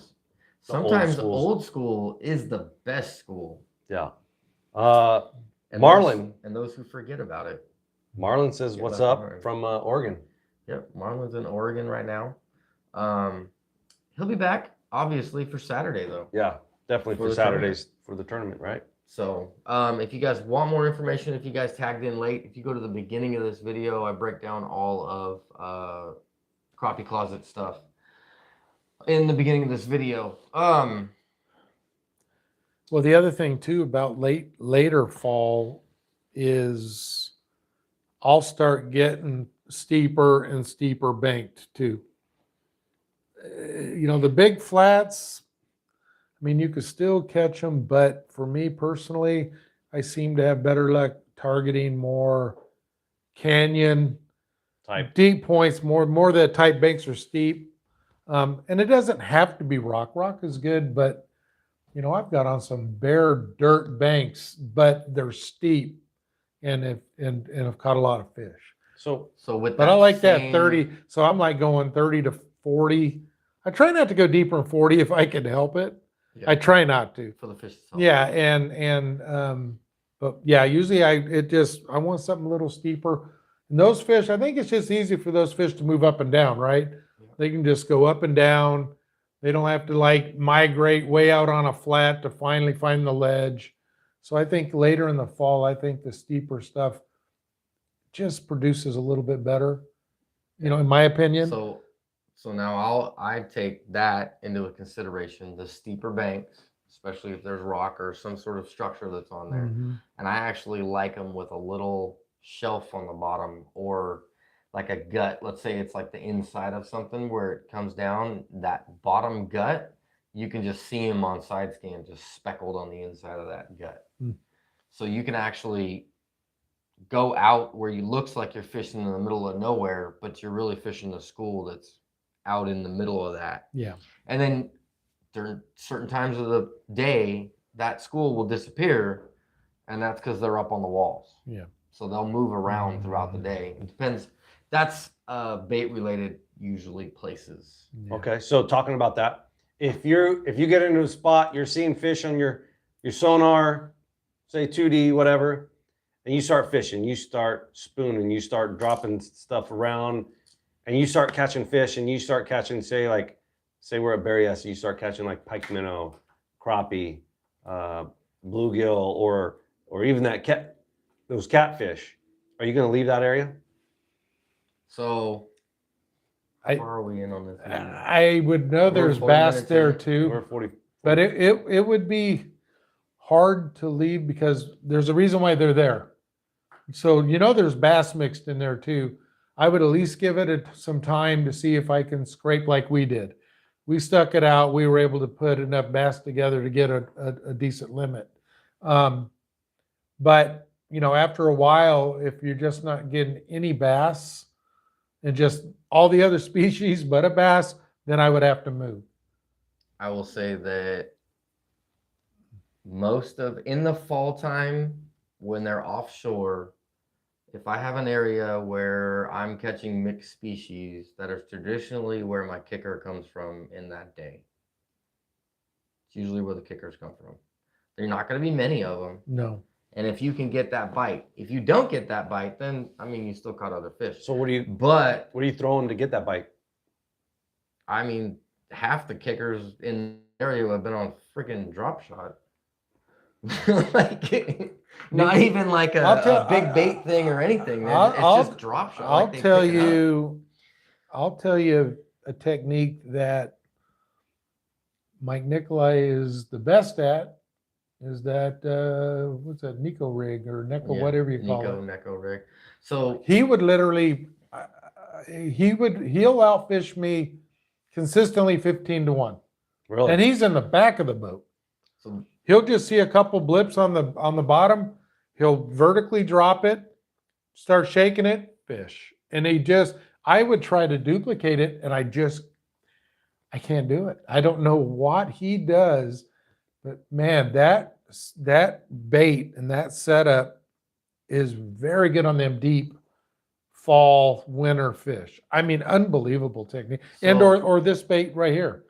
[SPEAKER 1] Sometimes
[SPEAKER 2] schools.
[SPEAKER 1] old school is the best school.
[SPEAKER 2] Yeah.
[SPEAKER 1] And
[SPEAKER 2] Marlon.
[SPEAKER 1] those who forget about it.
[SPEAKER 2] Marlon says,
[SPEAKER 1] Get
[SPEAKER 2] what's
[SPEAKER 1] left
[SPEAKER 2] up
[SPEAKER 1] behind.
[SPEAKER 2] from Oregon?
[SPEAKER 1] Yep, Marlon's in Oregon right now. He'll be back, obviously, for Saturday, though.
[SPEAKER 2] Yeah, definitely
[SPEAKER 1] For
[SPEAKER 2] for
[SPEAKER 1] the
[SPEAKER 2] Saturdays for the tournament, right?
[SPEAKER 1] So if you guys want more information, if you guys tagged in late, if you go to the beginning of this video, I break down all of crappie closet stuff in the beginning of this video.
[SPEAKER 3] Well, the other thing too about later fall is I'll start getting steeper and steeper banked too. The big flats, I mean, you could still catch them, but for me personally, I seem to have better luck targeting more canyon
[SPEAKER 2] Type.
[SPEAKER 3] deep points, more the type banks are steep. And it doesn't have to be rock. Rock is good, but I've got on some bare dirt banks, but they're steep and I've caught a lot of fish.
[SPEAKER 1] So with
[SPEAKER 3] But
[SPEAKER 1] that
[SPEAKER 3] I like that
[SPEAKER 1] same-
[SPEAKER 3] 30. So I'm like going 30 to 40. I try not to go deeper than 40 if I can help it.
[SPEAKER 1] Yeah.
[SPEAKER 3] I try not to.
[SPEAKER 1] for the fish itself.
[SPEAKER 3] Yeah, but yeah, usually I want something a little steeper. And those fish, I think it's just easy for those fish to move up and down, right?
[SPEAKER 1] Yeah.
[SPEAKER 3] They can just go up and down. They don't have to like migrate way out on a flat to finally find the ledge. So I think later in the fall, I think the steeper stuff just produces a little bit better, in my opinion.
[SPEAKER 1] So now I take that into consideration, the steeper banks, especially if there's rock or some sort of structure that's on there.
[SPEAKER 3] Mhm.
[SPEAKER 1] And I actually like them with a little shelf on the bottom, or like a gut. Let's say it's like the inside of something where it comes down, that bottom gut, you can just see them on side scan, just speckled on the inside of that gut.
[SPEAKER 3] Hmm.
[SPEAKER 1] So you can actually go out where you looks like you're fishing in the middle of nowhere, but you're really fishing a school that's out in the middle of that.
[SPEAKER 3] Yeah.
[SPEAKER 1] And then during certain times of the day, that school will disappear, and that's because they're up on the walls.
[SPEAKER 3] Yeah.
[SPEAKER 1] So they'll move around throughout the day. It depends. That's bait related usually places.
[SPEAKER 3] Yeah.
[SPEAKER 2] Okay, so talking about that, if you get into a spot, you're seeing fish on your sonar, say 2D, whatever, and you start fishing, you start spooning, you start dropping stuff around, and you start catching fish, and you start catching, say we're at Berryessa, you start catching like pike minnow, crappie, bluegill, or even those catfish. Are you going to leave that area?
[SPEAKER 1] So
[SPEAKER 3] I-
[SPEAKER 1] how far are we in on this?
[SPEAKER 3] I would know
[SPEAKER 1] We're
[SPEAKER 3] there's
[SPEAKER 1] 40
[SPEAKER 3] bass
[SPEAKER 1] minutes
[SPEAKER 3] there
[SPEAKER 1] in.
[SPEAKER 3] too.
[SPEAKER 2] We're 40.
[SPEAKER 3] But it would be hard to leave because there's a reason why they're there. So, there's bass mixed in there too. I would at least give it some time to see if I can scrape like we did. We stuck it out. We were able to put enough bass together to get a decent limit. But, after a while, if you're just not getting any bass and just all the other species but a bass, then I would have to move.
[SPEAKER 1] I will say that in the fall time when they're offshore, if I have an area where I'm catching mixed species, that is traditionally where my kicker comes from in that day. It's usually where the kickers come from. There are not going to be many of them.
[SPEAKER 3] No.
[SPEAKER 1] And if you can get that bite, if you don't get that bite, then you still caught other fish.
[SPEAKER 2] So what are you throwing to get that bite?
[SPEAKER 1] Half the kickers in the area have been on freaking drop shot. Like, not even like a big bait thing or anything. It's just drop shot.
[SPEAKER 3] I'll tell you a technique that Mike Nicolai is the best at. Is that what's that, Nico rig or Neko, whatever you call it?
[SPEAKER 1] Neko rig. So
[SPEAKER 3] he would literally, he'll outfish me consistently 15-1.
[SPEAKER 2] Really?
[SPEAKER 3] And he's in the back of the boat.
[SPEAKER 1] So
[SPEAKER 3] He'll just see a couple blips on the bottom. He'll vertically drop it, start shaking it, fish. And I would try to duplicate it, and I can't do it. I don't know what he does, but man, that bait and that setup is very good on them deep fall, winter fish. Unbelievable technique. And or this bait right here.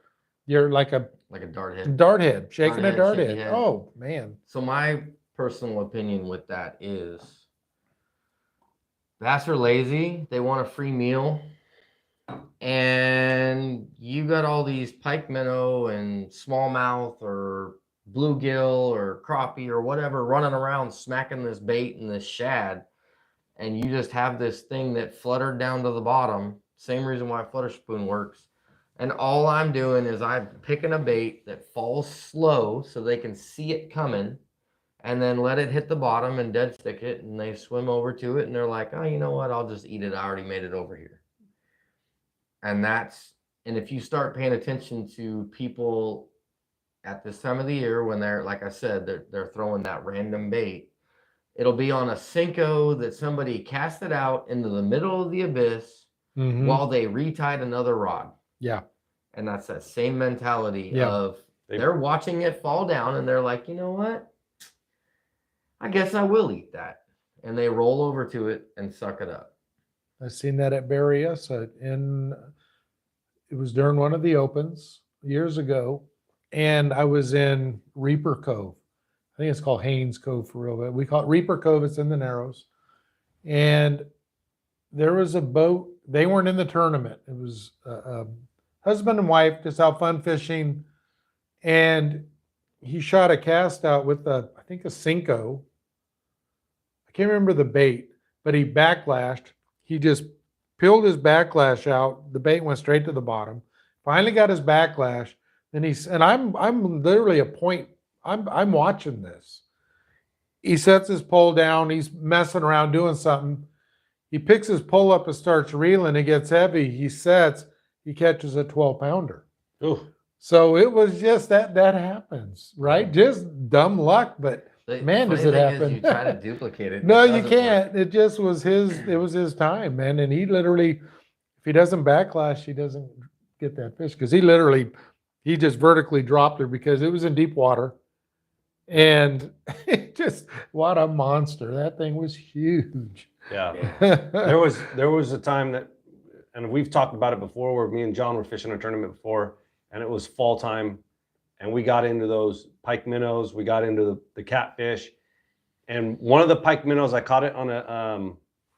[SPEAKER 3] You're like a
[SPEAKER 1] dart head.
[SPEAKER 3] Dart head, shaking a dart
[SPEAKER 1] shaky
[SPEAKER 3] head.
[SPEAKER 1] head.
[SPEAKER 3] Oh, man.
[SPEAKER 1] So my personal opinion with that is bass are lazy. They want a free meal. And you got all these pike minnow and smallmouth or bluegill or crappie or whatever running around smacking this bait and this shad. And you just have this thing that fluttered down to the bottom. Same reason why flutter spoon works. And all I'm doing is I'm picking a bait that falls slow so they can see it coming and then let it hit the bottom and dead stick it. And they swim over to it and they're like, oh, you know what? I'll just eat it. I already made it over here. And if you start paying attention to people at this time of the year when they're, like I said, they're throwing that random bait, it'll be on a Cinco that somebody cast it out into the middle of the abyss while they retied another rod.
[SPEAKER 3] Yeah.
[SPEAKER 1] And that's that same mentality of they're watching it fall down and they're like, you know what? I guess I will eat that. And they roll over to it and suck it up.
[SPEAKER 3] I've seen that at Berryessa, and it was during one of the opens years ago. And I was in Reaper Cove. I think it's called Haynes Cove for real, but we call it Reaper Cove. It's in the Narrows. And there was a boat. They weren't in the tournament. It was a husband and wife just out fun fishing. And he shot a cast out with I think a Cinco. I can't remember the bait, but he backlashed. He just peeled his backlash out. The bait went straight to the bottom. Finally got his backlash. Then I'm literally a point. I'm watching this. He sets his pole down. He's messing around doing something. He picks his pole up and starts reeling. It gets heavy. He sets. He catches a 12-pounder.
[SPEAKER 2] Ooh.
[SPEAKER 3] So it was just that happens, right? Just dumb luck, but man, does it happen.
[SPEAKER 1] You try to duplicate it.
[SPEAKER 3] No, you can't. It just was it was his time, man. And he literally, if he doesn't backlash, he doesn't get that fish because he just vertically dropped her because it was in deep water. And it just, what a monster. That thing was huge.
[SPEAKER 2] Yeah.
[SPEAKER 1] Yeah.
[SPEAKER 2] There was a time that, and we've talked about it before, where me and John were fishing a tournament before, and it was fall time, and we got into those pike minnows, we got into the catfish, and one of the pike minnows, I caught it on a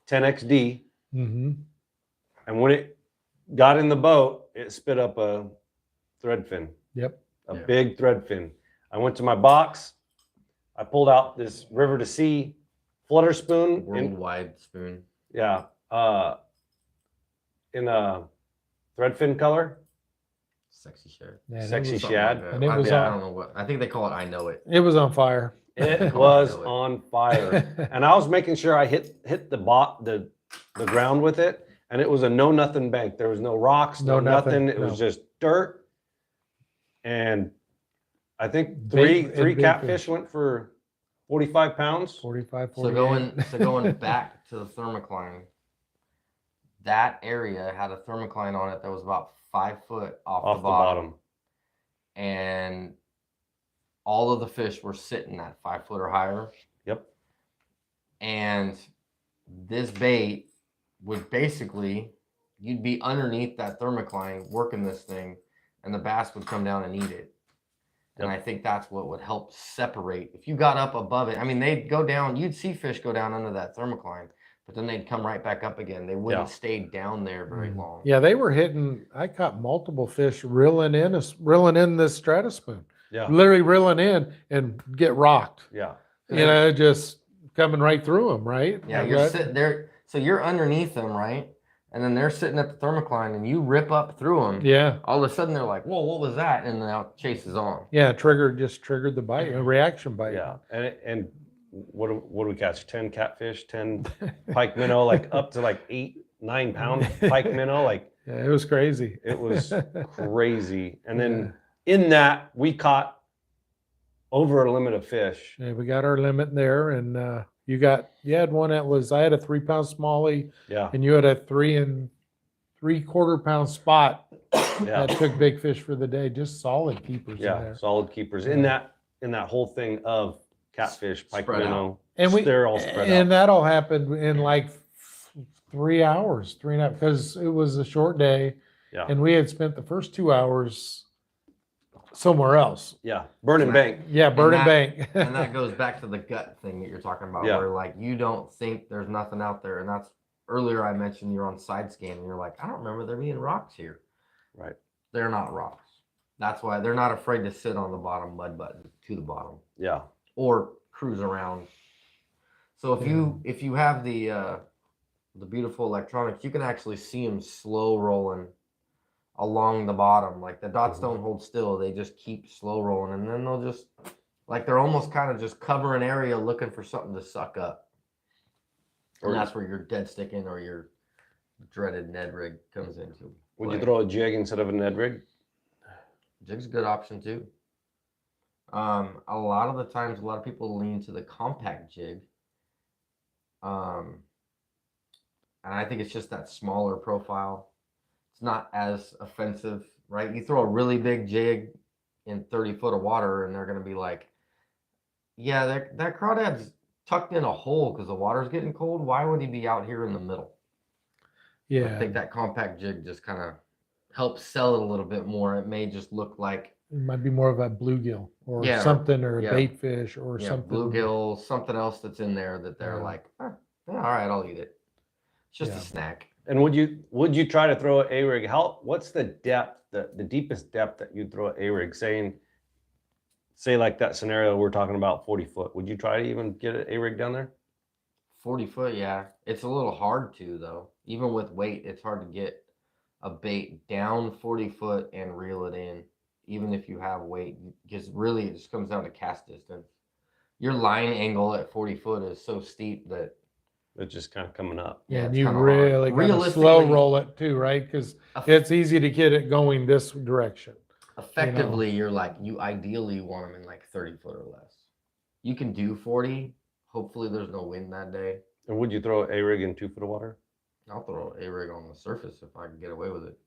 [SPEAKER 2] 10XD,
[SPEAKER 3] Mm-hmm.
[SPEAKER 2] and when it got in the boat, it spit up a threadfin,
[SPEAKER 3] Yep.
[SPEAKER 2] a
[SPEAKER 1] Yeah.
[SPEAKER 2] big threadfin. I went to my box, I pulled out this River to Sea flutter spoon,
[SPEAKER 1] Worldwide spoon.
[SPEAKER 2] yeah, in a threadfin color.
[SPEAKER 1] Sexy shad.
[SPEAKER 3] Man,
[SPEAKER 2] Sexy
[SPEAKER 1] Something
[SPEAKER 2] shad.
[SPEAKER 1] that.
[SPEAKER 3] And it was
[SPEAKER 1] I
[SPEAKER 3] on-
[SPEAKER 1] don't know what. I think they call it I know it.
[SPEAKER 3] It was on fire.
[SPEAKER 2] It was on fire, and I was making sure I hit the ground with it, and it was a no nothing bank. There was no rocks, no nothing. It was just dirt, and I think three
[SPEAKER 3] big
[SPEAKER 2] catfish went for 45 pounds.
[SPEAKER 3] 45,
[SPEAKER 1] So
[SPEAKER 3] 48.
[SPEAKER 1] going back to the thermocline, that area had a thermocline on it that was about 5 foot off the bottom, and all of the fish were sitting at 5 foot or higher.
[SPEAKER 2] Yep.
[SPEAKER 1] And this bait would basically, you'd be underneath that thermocline working this thing, and the bass would come down and eat it. And
[SPEAKER 2] Yep.
[SPEAKER 1] I think that's what would help separate. If you got up above it, I mean, they'd go down, you'd see fish go down under that thermocline, but then they'd come right back up again. They wouldn't stay down there very long.
[SPEAKER 3] Yeah, they were hitting. I caught multiple fish reeling in this stratuspoon.
[SPEAKER 2] Yeah.
[SPEAKER 3] Literally reeling in and get rocked.
[SPEAKER 2] Yeah.
[SPEAKER 3] You know, just coming right through them, right?
[SPEAKER 1] Yeah,
[SPEAKER 3] Like
[SPEAKER 1] you're
[SPEAKER 3] that.
[SPEAKER 1] sitting there, so you're underneath them, right? And then they're sitting at the thermocline, and you rip up through them.
[SPEAKER 3] Yeah,
[SPEAKER 1] All of a sudden, they're like, "Whoa, what was that?" And now it chases on.
[SPEAKER 3] yeah. Just triggered the bite, a reaction bite.
[SPEAKER 2] Yeah. And what do we catch? 10 catfish, 10 pike minnow, like up to like 8-9 pound pike minnow. Like
[SPEAKER 3] Yeah, it was crazy.
[SPEAKER 2] it was crazy. And then in that we caught over a limit of fish.
[SPEAKER 3] Yeah, we got our limit there, and you had one that was, I had a 3 pound smallie,
[SPEAKER 2] Yeah.
[SPEAKER 3] and you had a 3 3/4 pound spot
[SPEAKER 2] Yeah.
[SPEAKER 3] that took big fish for the day. Just solid keepers in
[SPEAKER 2] Yeah.
[SPEAKER 3] there.
[SPEAKER 2] Solid keepers in that whole thing of catfish, pike
[SPEAKER 1] Spread out.
[SPEAKER 2] minnow.
[SPEAKER 3] And
[SPEAKER 2] they're all spread
[SPEAKER 3] and
[SPEAKER 2] out.
[SPEAKER 3] that all happened in like 3 hours, 3.5, because it was a short day,
[SPEAKER 2] Yeah.
[SPEAKER 3] and we had spent the first 2 hours somewhere else.
[SPEAKER 2] Yeah. Burning bank.
[SPEAKER 3] Yeah, Burning
[SPEAKER 1] that-
[SPEAKER 3] Bank.
[SPEAKER 1] And that goes back to the gut thing that you're talking about,
[SPEAKER 2] Yeah.
[SPEAKER 1] where like you don't think there's nothing out there. And that's earlier I mentioned you're on side scan and you're like, I don't remember there being rocks here.
[SPEAKER 2] Right.
[SPEAKER 1] They're not rocks. That's why they're not afraid to sit on the bottom mud button to the bottom
[SPEAKER 2] Yeah.
[SPEAKER 1] or cruise around. So if you have the beautiful electronics, you can actually see them slow rolling along the bottom. Like the dots don't hold still; they just keep slow rolling, and then they'll just like they're almost kind of just cover an area looking for something to suck up. And that's where your dead sticking or your dreaded Ned rig comes into.
[SPEAKER 2] Would you
[SPEAKER 1] play.
[SPEAKER 2] throw a jig instead of a Ned rig?
[SPEAKER 1] Jig's a good option too. A lot of the times, a lot of people lean to the compact jig. And I think it's just that smaller profile. It's not as offensive, right? You throw a really big jig in 30 foot of water, and they're going to be like, yeah, that crawdad's tucked in a hole because the water's getting cold. Why would he be out here in the middle? I
[SPEAKER 3] Yeah,
[SPEAKER 1] think that compact jig just kind of helps sell it a little bit more. It may just look like
[SPEAKER 3] it might be more of a bluegill or
[SPEAKER 1] Yeah,
[SPEAKER 3] something, or a
[SPEAKER 1] yeah.
[SPEAKER 3] bait fish or something.
[SPEAKER 1] bluegill, something else that's in there that they're
[SPEAKER 3] Yeah.
[SPEAKER 1] like, yeah, all right, I'll eat it. It's just
[SPEAKER 3] Yeah.
[SPEAKER 1] a snack.
[SPEAKER 2] And would you try to throw an A rig? What's the depth, the deepest depth that you'd throw an A rig? Say like that scenario we're talking about, 40 foot. Would you try to even get an A rig down there?
[SPEAKER 1] 40 foot, yeah. It's a little hard to, though. Even with weight, it's hard to get a bait down 40 foot and reel it in, even if you have weight. Because really, it just comes down to cast distance. Your line angle at 40 foot is so steep that
[SPEAKER 2] It's just kind of coming up.
[SPEAKER 3] Yeah,
[SPEAKER 1] it's
[SPEAKER 3] and you
[SPEAKER 1] kinda hard.
[SPEAKER 3] really got to slow
[SPEAKER 1] Realistically-
[SPEAKER 3] roll it too, right? Because
[SPEAKER 1] eff-
[SPEAKER 3] it's easy to get it going this direction.
[SPEAKER 1] effectively, you're like, you ideally want them in like 30 foot or less. You can do 40. Hopefully, there's no wind that day.
[SPEAKER 2] And would you throw an A rig in 2 foot of water?
[SPEAKER 1] I'll throw a rig on the surface if I can get away with it.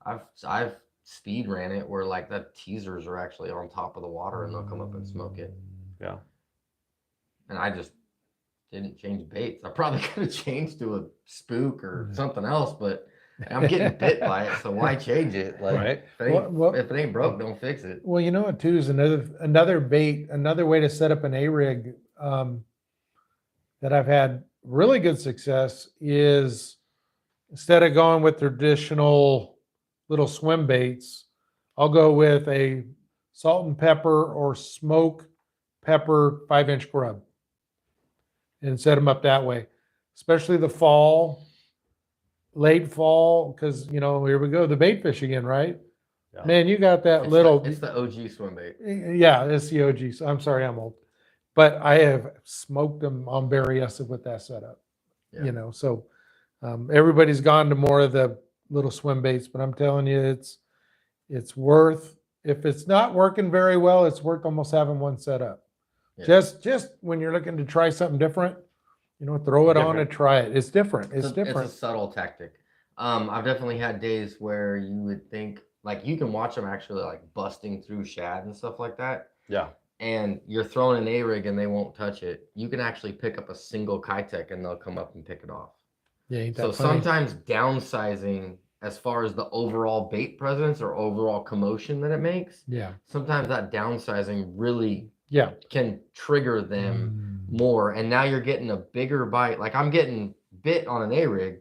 [SPEAKER 1] I've speed ran it where like the teasers are actually on top of the water and they'll come up and smoke it.
[SPEAKER 2] Yeah.
[SPEAKER 1] And I just didn't change baits. I probably could have changed to a spook or something else, but I'm getting bit by it, so why change it? Like,
[SPEAKER 2] Right.
[SPEAKER 1] if it ain't broke, don't fix it.
[SPEAKER 3] Well, you know what, too, is another bait, another way to set up an A-rig that I've had really good success is instead of going with traditional little swim baits, I'll go with a salt and pepper or smoke pepper 5-inch grub and set them up that way, especially the fall, late fall, because, you know, here we go, the bait fish again, right?
[SPEAKER 2] Yeah.
[SPEAKER 3] Man, you got that
[SPEAKER 1] It's the OG swim bait.
[SPEAKER 3] yeah, it's the OG. So I'm sorry, I'm old, but I have smoked them on Berryessa with that setup.
[SPEAKER 1] Yeah.
[SPEAKER 3] You know, so everybody's gone to more of the little swim baits, but I'm telling you, it's worth. If it's not working very well, it's worth almost having one set up.
[SPEAKER 1] Yeah.
[SPEAKER 3] Just when you're looking to try something different, you know, throw it on and try it. It's different. It's different.
[SPEAKER 1] It's a subtle tactic. I've definitely had days where you would think, like, you can watch them actually like busting through shad and stuff like that.
[SPEAKER 2] Yeah.
[SPEAKER 1] And you're throwing an A-rig and they won't touch it. You can actually pick up a single Kitech and they'll come up and pick it off.
[SPEAKER 3] Yeah, ain't that
[SPEAKER 1] So
[SPEAKER 3] funny?
[SPEAKER 1] sometimes downsizing as far as the overall bait presence or overall commotion that it makes,
[SPEAKER 3] Yeah.
[SPEAKER 1] sometimes that downsizing really
[SPEAKER 3] Yeah.
[SPEAKER 1] can trigger them more. And now you're getting a bigger bite. Like I'm getting bit on an A-rig,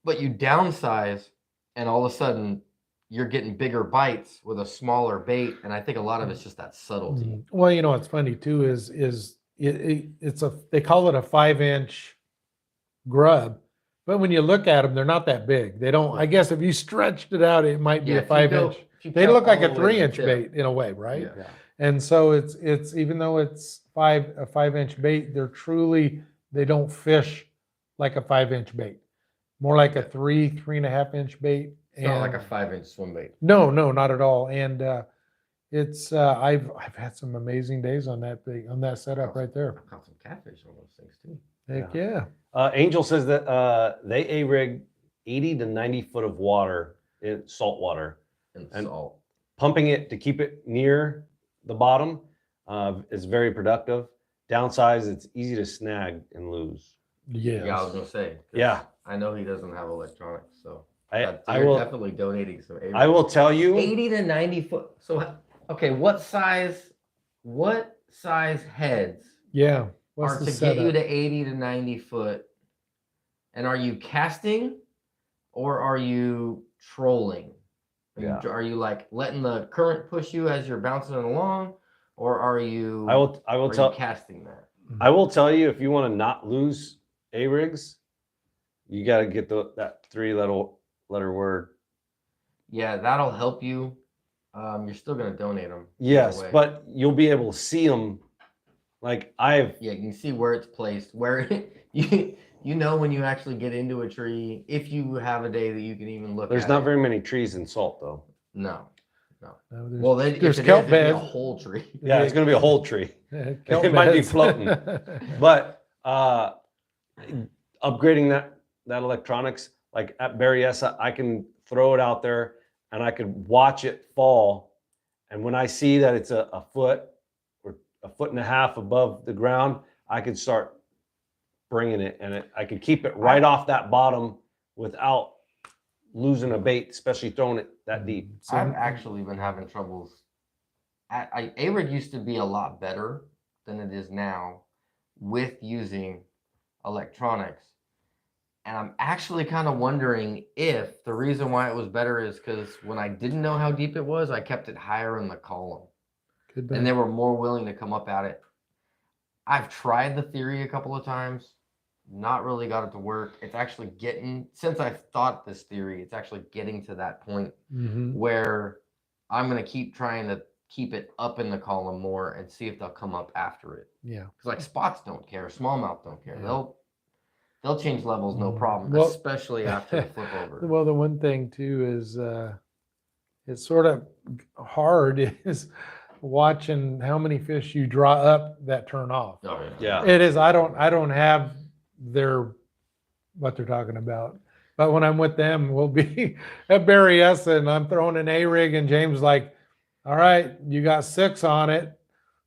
[SPEAKER 1] but you downsize and all of a sudden you're getting bigger bites with a smaller bait. And I think a lot of it's just that subtlety.
[SPEAKER 3] Well, you know what's funny too is they call it a 5-inch grub, but when you look at them, they're not that big. They don't. I guess if you stretched it out, it might be a 5-inch. They look like a 3-inch bait in a way, right?
[SPEAKER 1] Yeah.
[SPEAKER 3] And so it's even though it's a 5-inch bait, they don't fish like a 5-inch bait. More like a 3.5-inch bait.
[SPEAKER 1] It's not like a 5-inch swim bait.
[SPEAKER 3] No, not at all. And I've had some amazing days on that bait, on that setup right there.
[SPEAKER 1] I've caught some catfish on those things too.
[SPEAKER 3] Heck yeah.
[SPEAKER 2] Angel says that they A-rig 80 to 90 foot of water in salt water.
[SPEAKER 1] And salt.
[SPEAKER 2] Pumping it to keep it near the bottom is very productive. Downsize, it's easy to snag and lose.
[SPEAKER 3] Yes.
[SPEAKER 1] Yeah, I was gonna say.
[SPEAKER 2] Yeah.
[SPEAKER 1] I know he doesn't have electronics, so
[SPEAKER 2] I
[SPEAKER 1] you're
[SPEAKER 2] will
[SPEAKER 1] definitely donating some.
[SPEAKER 2] I will tell you
[SPEAKER 1] 80 to 90 foot. So okay, what size heads
[SPEAKER 3] Yeah. What's
[SPEAKER 1] are
[SPEAKER 3] the
[SPEAKER 1] to
[SPEAKER 3] setup?
[SPEAKER 1] get you to 80 to 90 foot? And are you casting or are you trolling? Are you like letting the current push you as you're bouncing it along, or are you?
[SPEAKER 2] I will tell
[SPEAKER 1] casting that.
[SPEAKER 2] I will tell you, if you want to not lose A-rigs, you got to get that 3-letter word.
[SPEAKER 1] Yeah, that'll help you. You're still gonna donate them.
[SPEAKER 2] Yes, but you'll be able to see them. Like
[SPEAKER 1] yeah, you can see where it's placed, where you know when you actually get into a tree, if you have a day that you can even look.
[SPEAKER 2] There's not very many trees in salt though.
[SPEAKER 1] No.
[SPEAKER 3] Well,
[SPEAKER 1] there's
[SPEAKER 3] kelp beds.
[SPEAKER 1] a whole tree.
[SPEAKER 2] Yeah, it's going to be a whole tree.
[SPEAKER 3] Kelp
[SPEAKER 2] It might be
[SPEAKER 3] beds.
[SPEAKER 2] floating. But upgrading that electronics, like at Berryessa, I can throw it out there and I could watch it fall. And when I see that it's a foot or a foot and a half above the ground, I could start bringing it, and I could keep it right off that bottom without losing a bait, especially throwing it that deep.
[SPEAKER 1] So I've actually been having troubles. A-rig used to be a lot better than it is now with using electronics. And I'm actually kind of wondering if the reason why it was better is because when I didn't know how deep it was, I kept it higher in the column. And they were more willing to come up at it. I've tried the theory a couple of times, not really got it to work. It's actually since I've thought this theory, it's actually getting to that point where I'm going to keep trying to keep it up in the column more and see if they'll come up after it.
[SPEAKER 3] Yeah.
[SPEAKER 1] Because like spots don't care, smallmouth don't care. Yeah. They'll change levels, no problem,
[SPEAKER 3] Well,
[SPEAKER 1] especially after the flip over.
[SPEAKER 3] Well, the one thing too is it's sort of hard is watching how many fish you draw up that turn off.
[SPEAKER 1] Oh,
[SPEAKER 2] Yeah.
[SPEAKER 3] It is. I don't have what they're talking about. But when I'm with them, we'll be at Berryessa and I'm throwing an A-rig and James like, all right, you got 6 on it.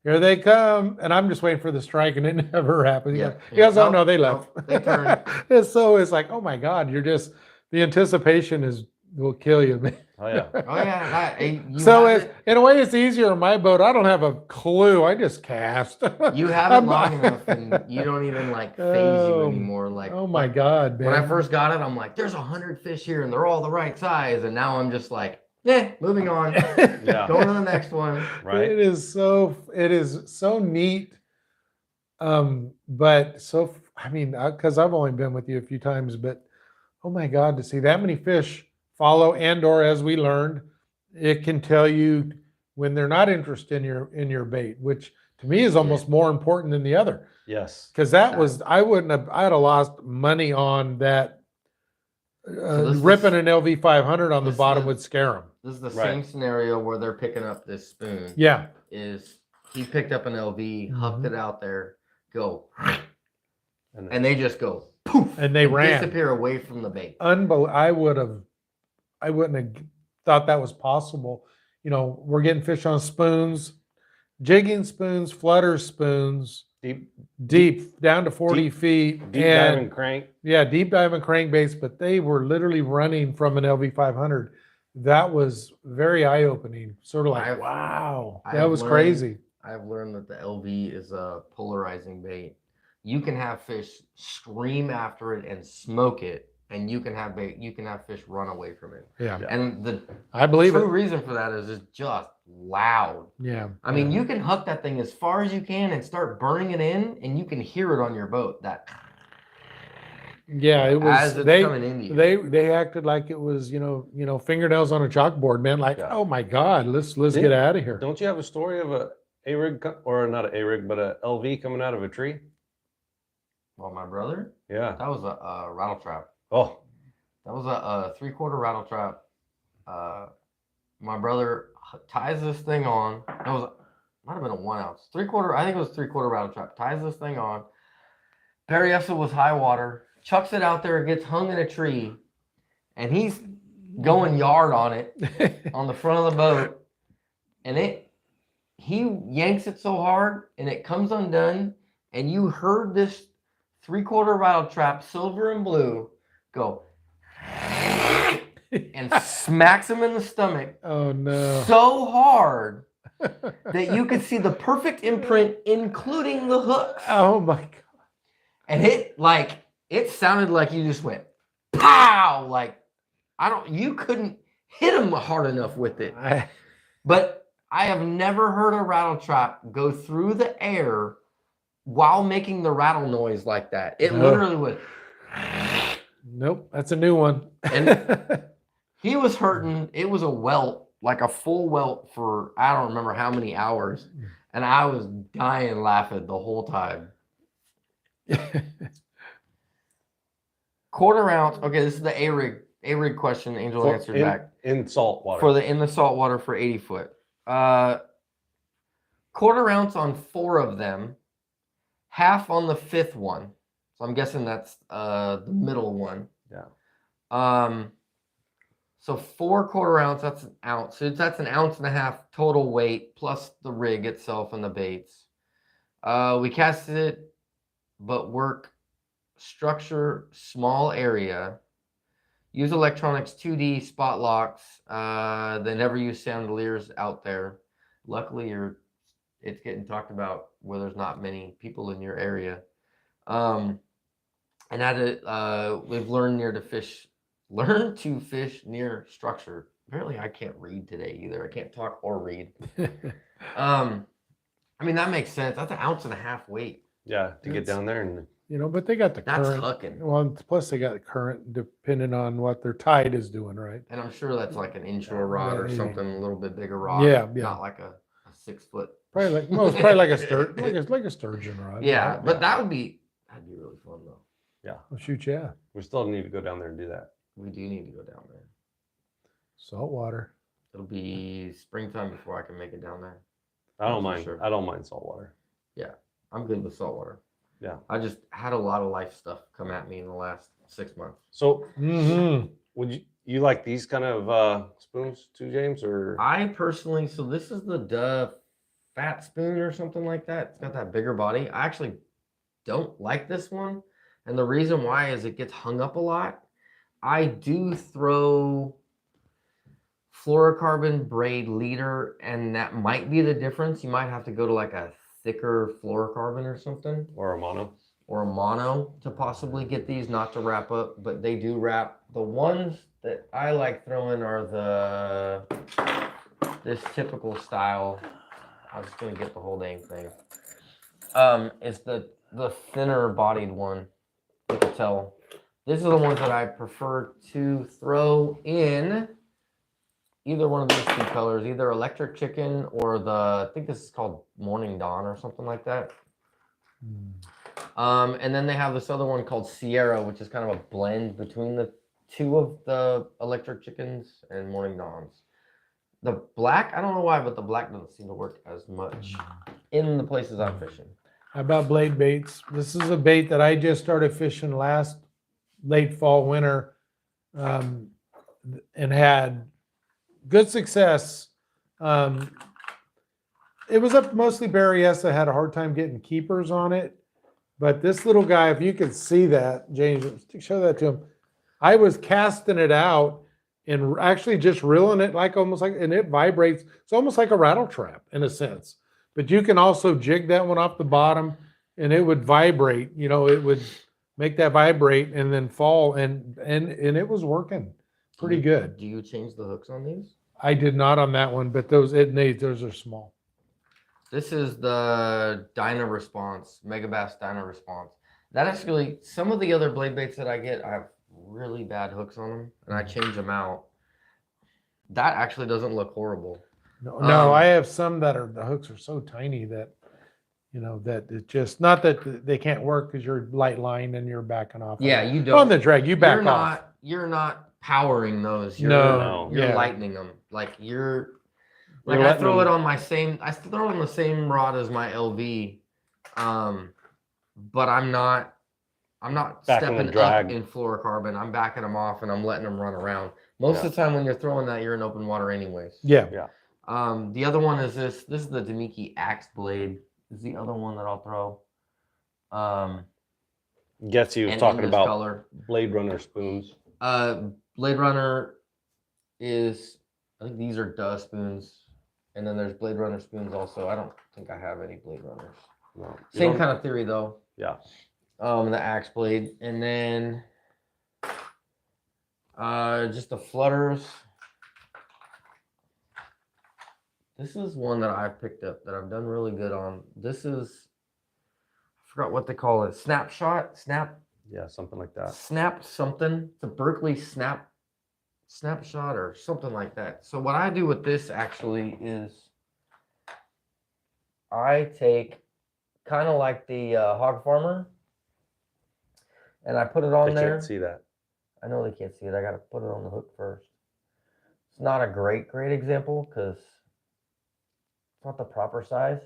[SPEAKER 3] Here they come. And I'm just waiting for the strike and it never happens. He goes, oh no, they left.
[SPEAKER 1] Nope, they turned.
[SPEAKER 3] And so it's like, oh my God, the anticipation will kill you, man.
[SPEAKER 2] Oh yeah.
[SPEAKER 1] Oh yeah.
[SPEAKER 3] So in a way, it's easier on my boat. I don't have a clue. I just cast.
[SPEAKER 1] You have it long enough, and you don't even like phase you anymore. Like,
[SPEAKER 3] oh my God, man!
[SPEAKER 1] When I first got it, I'm like, "There's 100 fish here, and they're all the right size." And now I'm just like, moving on, going to the next one.
[SPEAKER 2] Right.
[SPEAKER 3] It is so neat. But so I mean, because I've only been with you a few times, but oh my God, to see that many fish follow, and or as we learned, it can tell you when they're not interested in your bait, which to me is almost more important than the other.
[SPEAKER 2] Yes.
[SPEAKER 3] Because I'd have lost money on that. Ripping an LV 500 on the bottom would scare them.
[SPEAKER 1] This is the same scenario where they're picking up this spoon.
[SPEAKER 3] Yeah.
[SPEAKER 1] He picked up an LV, hucked it out there, go, and they just go poof,
[SPEAKER 3] and they ran,
[SPEAKER 1] disappear away from the bait.
[SPEAKER 3] I wouldn't have thought that was possible. You know, we're getting fish on spoons, jigging spoons, flutter spoons, deep down to 40 feet,
[SPEAKER 2] deep diving crank.
[SPEAKER 3] Yeah, deep diving crankbaits, but they were literally running from an LV 500. That was very eye opening. Sort of like, wow, that was crazy.
[SPEAKER 1] I've learned that the LV is a polarizing bait. You can have fish scream after it and smoke it, and you can have fish run away from it.
[SPEAKER 3] Yeah.
[SPEAKER 1] And
[SPEAKER 3] I believe
[SPEAKER 1] true reason for that is it's just loud.
[SPEAKER 3] Yeah.
[SPEAKER 1] I mean, you can huck that thing as far as you can and start burning it in, and you can hear it on your boat. That.
[SPEAKER 3] Yeah, it was.
[SPEAKER 1] As it's coming into you.
[SPEAKER 3] They acted like it was fingernails on a chalkboard, man. Like, oh my God, let's get out of here.
[SPEAKER 2] Don't you have a story of a A-rig, or not an A-rig, but a LV coming out of a tree?
[SPEAKER 1] Well, my brother.
[SPEAKER 2] Yeah.
[SPEAKER 1] That was a rattle trap.
[SPEAKER 2] Oh.
[SPEAKER 1] That was a 3/4 rattle trap. My brother ties this thing on. Might have been a 1 ounce. 3/4. I think it was 3/4 rattle trap. Ties this thing on. Berryessa was high water. Chucks it out there. It gets hung in a tree, and he's going yard on it on the front of the boat, and he yanks it so hard, and it comes undone, and you heard this 3/4 rattle trap, silver and blue, go and smacks him in the stomach.
[SPEAKER 3] Oh no!
[SPEAKER 1] So hard that you could see the perfect imprint, including the hooks.
[SPEAKER 3] Oh my God!
[SPEAKER 1] And it sounded like you just went pow. Like you couldn't hit him hard enough with it. But I have never heard a rattle trap go through the air while making the rattle noise like that. It literally was.
[SPEAKER 3] Nope, that's a new one.
[SPEAKER 1] And he was hurting. It was a welt, like a full welt for I don't remember how many hours. And I was dying laughing the whole time. 1/4 ounce. Okay, this is the A-rig question. Angel answered back.
[SPEAKER 2] In salt water.
[SPEAKER 1] In the salt water for 80 foot. 1/4 ounce on 4 of them. Half on the 5th one. So I'm guessing that's the middle one.
[SPEAKER 2] Yeah.
[SPEAKER 1] So 4 1/4 ounce, that's an ounce. So that's an ounce and a half total weight plus the rig itself and the baits. We casted it, but work structure small area. Use electronics 2D spot locks. They never use chandeliers out there. Luckily, it's getting talked about where there's not many people in your area. And we've learned to fish near structure. Apparently I can't read today either. I can't talk or read. I mean, that makes sense. That's an ounce and a half weight.
[SPEAKER 2] Yeah, to get down there and
[SPEAKER 3] but they got the
[SPEAKER 1] that's
[SPEAKER 3] current.
[SPEAKER 1] hooking.
[SPEAKER 3] Well, plus they got the current depending on what their tide is doing, right?
[SPEAKER 1] And I'm sure that's like an inshore rod or something, a little bit bigger rod.
[SPEAKER 3] Yeah.
[SPEAKER 1] Not like a 6 foot.
[SPEAKER 3] Probably like it's probably like a like a sturgeon rod.
[SPEAKER 1] Yeah, but that'd be really fun though.
[SPEAKER 2] Yeah.
[SPEAKER 3] Oh, shoot, yeah.
[SPEAKER 2] We still need to go down there and do that.
[SPEAKER 1] We do need to go down there.
[SPEAKER 3] Salt water.
[SPEAKER 1] It'll be springtime before I can make it down there.
[SPEAKER 2] I don't mind.
[SPEAKER 1] Sure.
[SPEAKER 2] I don't mind salt water.
[SPEAKER 1] Yeah, I'm good with saltwater.
[SPEAKER 2] Yeah.
[SPEAKER 1] I just had a lot of life stuff come at me in the last 6 months.
[SPEAKER 2] So
[SPEAKER 3] Mm-hmm.
[SPEAKER 2] would you like these kind of spoons too, James? Or
[SPEAKER 1] I personally, so this is the fat spoon or something like that. It's got that bigger body. I actually don't like this one. And the reason why is it gets hung up a lot. I do throw fluorocarbon braid leader, and that might be the difference. You might have to go to like a thicker fluorocarbon or something.
[SPEAKER 2] or a mono?
[SPEAKER 1] Or a mono to possibly get these not to wrap up, but they do wrap. The ones that I like throwing are this typical style. I'm just gonna get the whole dang thing. It's the thinner bodied one. You can tell. These are the ones that I prefer to throw in either one of these two colors, either electric chicken or I think this is called Morning Dawn or something like that. And then they have this other one called Sierra, which is kind of a blend between the two of the electric chickens and Morning Dawns. The black, I don't know why, but the black doesn't seem to work as much in the places I'm fishing.
[SPEAKER 3] How about blade baits? This is a bait that I just started fishing last late fall, winter, and had good success. It was up mostly Berryessa. Had a hard time getting keepers on it. But this little guy, if you could see that, James, show that to him. I was casting it out and actually just reeling it almost like, and it vibrates. It's almost like a rattle trap in a sense. But you can also jig that one off the bottom and it would vibrate. You know, it would make that vibrate and then fall, and it was working pretty good.
[SPEAKER 1] Do you change the hooks on these?
[SPEAKER 3] I did not on that one, but those are small.
[SPEAKER 1] This is the Dyna Response, Megabass Dyna Response. That actually, some of the other blade baits that I get, I have really bad hooks on them, and I change them out. That actually doesn't look horrible.
[SPEAKER 3] No, I have some that the hooks are so tiny that, you know, that it's just, not that they can't work because you're light line and you're backing off.
[SPEAKER 1] Yeah, you don't.
[SPEAKER 3] On the drag, you back off.
[SPEAKER 1] You're not powering those. You're
[SPEAKER 3] yeah.
[SPEAKER 1] lightening them. Like I throw it on I throw on the same rod as my LV, but I'm not stepping up in fluorocarbon. I'm backing them off and I'm letting them run around. Most of the time when you're throwing that, you're in open water anyways.
[SPEAKER 3] Yeah.
[SPEAKER 1] The other one is this is the Demiki Axe Blade. Is the other one that I'll throw.
[SPEAKER 2] Gets you talking about color. Blade Runner spoons.
[SPEAKER 1] Blade Runner is, I think these are Duh spoons. And then there's Blade Runner spoons also. I don't think I have any Blade Runners. No, same kind of theory though.
[SPEAKER 2] Yeah.
[SPEAKER 1] The Axe Blade. And then just the flutters. This is one that I've picked up that I've done really good on. This is, I forgot what they call it. Snapshot?
[SPEAKER 2] Yeah, something like that.
[SPEAKER 1] Snap something. It's a Berkeley Snapshot or something like that. So what I do with this actually is I take kind of like the Hog Farmer and I put it on there.
[SPEAKER 2] They can't see that.
[SPEAKER 1] I know they can't see it. I got to put it on the hook first. It's not a great example because it's not the proper size,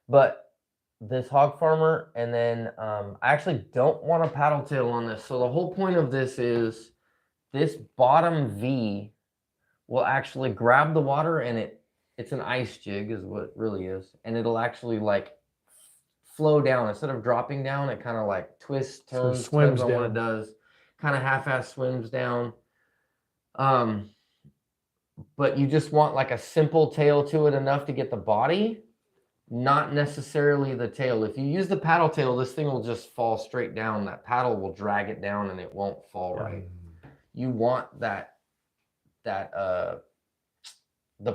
[SPEAKER 1] but this Hog Farmer, and then I actually don't want a paddle tail on this. So the whole point of this is this bottom V will actually grab the water, and it's an ice jig is what it really is, and it'll actually like flow down instead of dropping down. It kind of like twists, turns,
[SPEAKER 3] so swims
[SPEAKER 1] on
[SPEAKER 3] down.
[SPEAKER 1] what it does, kind of half-ass swims down. But you just want like a simple tail to it, enough to get the body, not necessarily the tail. If you use the paddle tail, this thing will just fall straight down. That paddle will drag it down and it won't fall right. You want the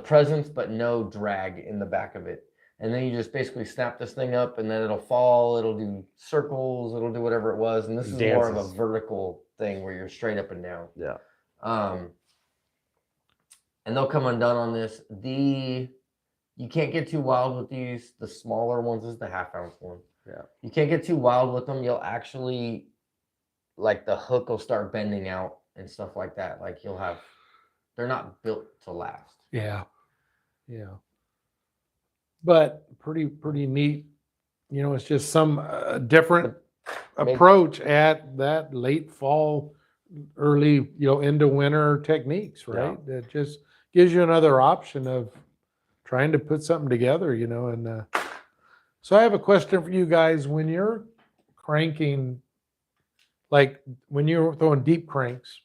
[SPEAKER 1] presence but no drag in the back of it. And then you just basically snap this thing up and then it'll fall, it'll do circles, it'll do whatever it was. And this is more of a vertical thing where you're straight up and down.
[SPEAKER 2] Yeah.
[SPEAKER 1] And they'll come undone on this. You can't get too wild with these. The smaller ones is the half-ounce one.
[SPEAKER 2] Yeah.
[SPEAKER 1] You can't get too wild with them. You'll actually, like the hook will start bending out and stuff like that. Like they're not built to last.
[SPEAKER 3] Yeah. But pretty neat. You know, it's just some different approach at that late fall, early, into winter techniques, right? That just gives you another option of trying to put something together, and so I have a question for you guys. When you're cranking, like when you're throwing deep cranks,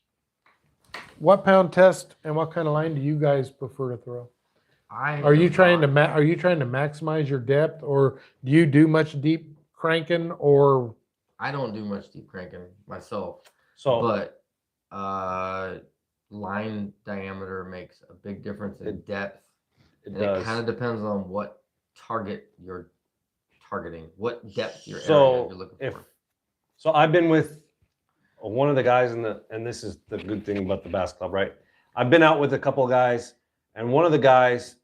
[SPEAKER 3] what pound test and what kind of line do you guys prefer to throw? Are you trying to maximize your depth, or do you do much deep cranking, or?
[SPEAKER 1] I don't do much deep cranking myself.
[SPEAKER 2] So,
[SPEAKER 1] but line diameter makes a big difference in depth. It kind of depends on what target you're targeting, what depth you're looking for.
[SPEAKER 2] So I've been with one of the guys and this is the good thing about the bass club, right? I've been out with a couple of guys, and one of the guys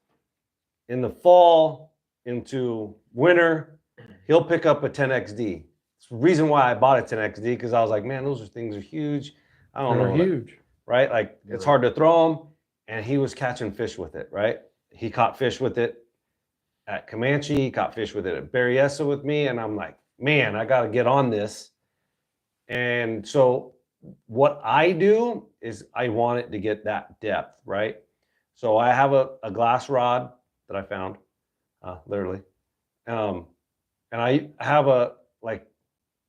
[SPEAKER 2] in the fall into winter, he'll pick up a 10XD. It's the reason why I bought a 10XD, because I was like, man, those things are huge. I don't know.
[SPEAKER 3] Huge.
[SPEAKER 2] Right? Like, it's hard to throw them. And he was catching fish with it, right? He caught fish with it at Comanche. He caught fish with it at Berryessa with me. And I'm like, man, I got to get on this. And so what I do is I want it to get that depth, right? So I have a glass rod that I found, literally. And I have a like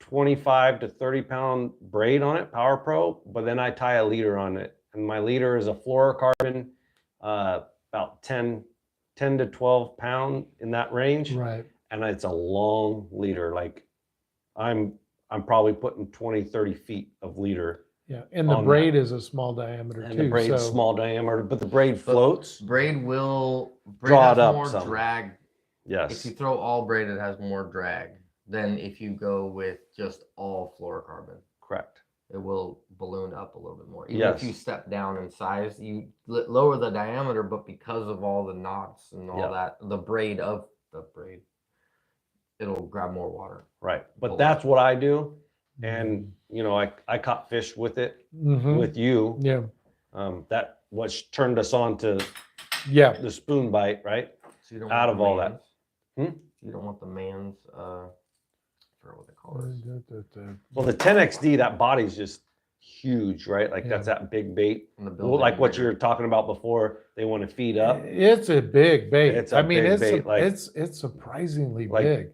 [SPEAKER 2] 25 to 30 pound braid on it, Power Pro, but then I tie a leader on it. And my leader is a fluorocarbon, about 10 to 12 pound in that range.
[SPEAKER 3] Right.
[SPEAKER 2] And it's a long leader. Like I'm probably putting 20, 30 feet of leader.
[SPEAKER 3] Yeah. And the braid is a small diameter
[SPEAKER 2] and
[SPEAKER 3] too.
[SPEAKER 2] The braid's small diameter, but the braid floats.
[SPEAKER 1] Braid
[SPEAKER 2] draw
[SPEAKER 1] has
[SPEAKER 2] it up
[SPEAKER 1] more
[SPEAKER 2] some.
[SPEAKER 1] drag.
[SPEAKER 2] Yes.
[SPEAKER 1] If you throw all braid, it has more drag than if you go with just all fluorocarbon.
[SPEAKER 2] Correct.
[SPEAKER 1] It will balloon up a little bit more. Even if you step down in size, you lower the diameter, but because of all the knots and all that, the braid, it'll grab more water.
[SPEAKER 2] Right. But that's what I do. And, I caught fish with it, with you.
[SPEAKER 3] Yeah.
[SPEAKER 2] That what turned us on to the spoon bite, right?
[SPEAKER 1] So you don't
[SPEAKER 2] out of all that.
[SPEAKER 1] You don't want the man's, I forgot what they call it.
[SPEAKER 2] Well, the 10XD, that body's just huge, right? Like that's that big bait. Like what you were talking about before, they want to feed up.
[SPEAKER 3] It's a big bait.
[SPEAKER 2] It's a big bait.
[SPEAKER 3] It's surprisingly big.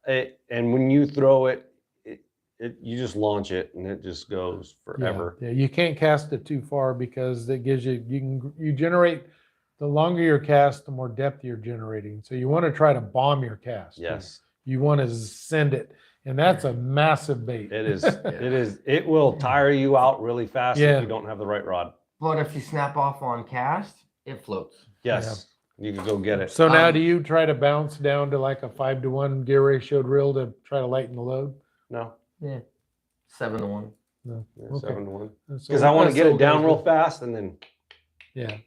[SPEAKER 2] And when you throw it, you just launch it and it just goes forever.
[SPEAKER 3] Yeah, you can't cast it too far because it gives you generate, the longer your cast, the more depth you're generating. So you want to try to bomb your cast.
[SPEAKER 2] Yes.
[SPEAKER 3] You want to send it. And that's a massive bait.
[SPEAKER 2] It is. It is. It will tire you out really fast if you don't have the right rod.
[SPEAKER 1] But if you snap off on cast, it floats.
[SPEAKER 2] Yes. You can go get it.
[SPEAKER 3] So now do you try to bounce down to like a 5-to-1 gear ratio reel to try to lighten the load?
[SPEAKER 2] No.
[SPEAKER 1] Yeah. 7-to-1.
[SPEAKER 3] No.
[SPEAKER 2] Yeah,
[SPEAKER 3] Okay.
[SPEAKER 2] 7-to-1.
[SPEAKER 3] So
[SPEAKER 2] Because I want to get it down real
[SPEAKER 3] good.
[SPEAKER 2] fast and then.
[SPEAKER 3] Yeah.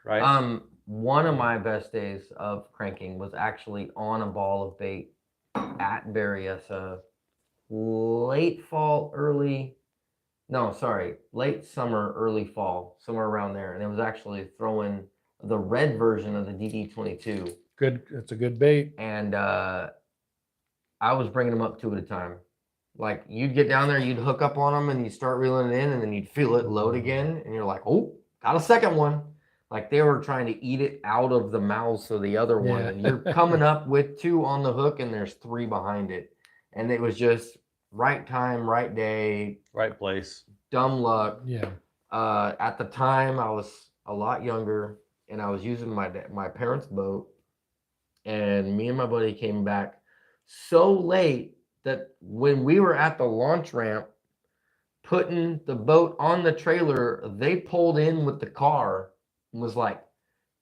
[SPEAKER 2] Right.
[SPEAKER 1] One of my best days of cranking was actually on a ball of bait at Berryessa, late summer, early fall, somewhere around there. And it was actually throwing the red version of the DD22.
[SPEAKER 3] Good. It's a good bait.
[SPEAKER 1] And I was bringing them up 2 at a time. Like you'd get down there, you'd hook up on them and you'd start reeling it in and then you'd feel it load again. And you're like, oh, got a second one. Like they were trying to eat it out of the mouths of the other one. And you're coming up with 2 on the hook and there's 3 behind it. And it was just right time, right day.
[SPEAKER 2] Right place.
[SPEAKER 1] Dumb luck.
[SPEAKER 3] Yeah.
[SPEAKER 1] At the time, I was a lot younger and I was using my parents' boat. And me and my buddy came back so late that when we were at the launch ramp, putting the boat on the trailer, they pulled in with the car and was like,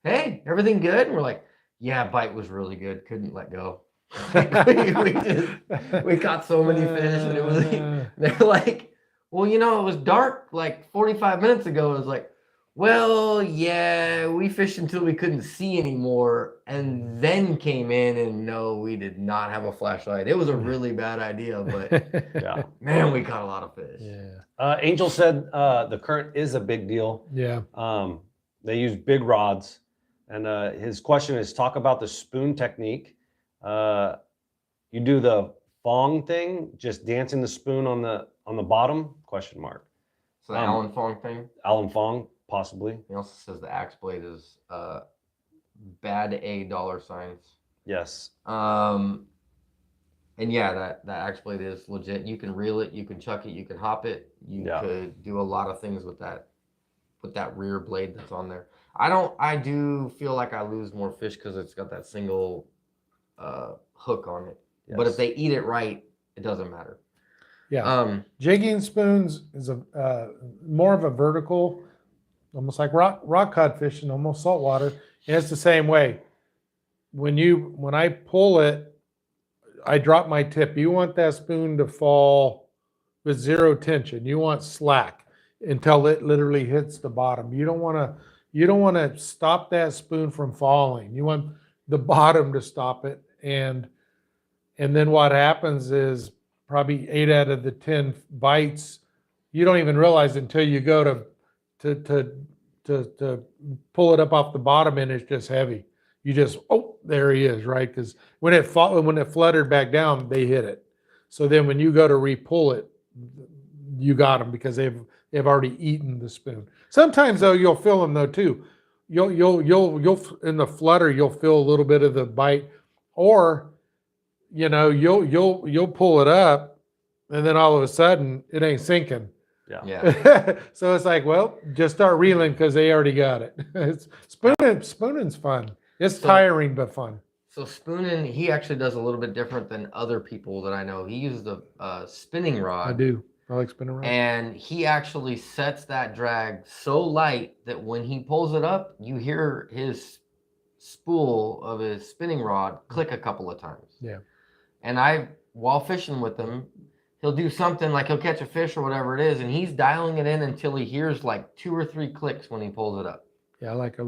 [SPEAKER 1] hey, everything good? And we're like, yeah, bite was really good. Couldn't let go. we caught so many fish and it was they're like, well, it was dark like 45 minutes ago. It was like, well, yeah, we fished until we couldn't see anymore and then came in and no, we did not have a flashlight. It was a really bad idea, but man, we caught a lot of fish.
[SPEAKER 3] Yeah.
[SPEAKER 2] Angel said the current is a big deal.
[SPEAKER 3] Yeah.
[SPEAKER 2] They use big rods. And his question is talk about the spoon technique. You do the Fong thing, just dancing the spoon on the bottom? Question mark.
[SPEAKER 1] So the Allen Fong thing.
[SPEAKER 2] Alan Fong, possibly.
[SPEAKER 1] He also says the axe blade is bad $.
[SPEAKER 2] Yes.
[SPEAKER 1] And yeah, that axe blade is legit. You can reel it, you can chuck it, you can hop it. You could do a lot of things with that rear blade that's on there. I do feel like I lose more fish because it's got that single hook on it. Yes. But if they eat it right, it doesn't matter.
[SPEAKER 3] Yeah. Jigging spoons is a more of a vertical, almost like rock cod fishing, almost saltwater. And it's the same way. When I pull it, I drop my tip. You want that spoon to fall with zero tension. You want slack until it literally hits the bottom. You don't want to stop that spoon from falling. You want the bottom to stop it. And then what happens is probably 8 out of the 10 bites, you don't even realize until you go to pull it up off the bottom and it's just heavy. You just, oh, there he is, right? Because when it fluttered back down, they hit it. So then when you go to re-pull it, you got them because they've already eaten the spoon. Sometimes though, you'll feel them though too. You'll in the flutter, you'll feel a little bit of the bite, or you'll pull it up, and then all of a sudden it ain't sinking.
[SPEAKER 2] Yeah.
[SPEAKER 3] So it's like, well, just start reeling because they already got it. Spooning's fun. It's tiring but fun.
[SPEAKER 1] So spooning, he actually does a little bit different than other people that I know. He uses a spinning rod.
[SPEAKER 3] I do. I like spinning rods.
[SPEAKER 1] And he actually sets that drag so light that when he pulls it up, you hear his spool of his spinning rod click a couple of times.
[SPEAKER 3] Yeah.
[SPEAKER 1] And while fishing with him, he'll do something like he'll catch a fish or whatever it is, and he's dialing it in until he hears like 2 or 3 clicks when he pulls it up.
[SPEAKER 3] Yeah, I like the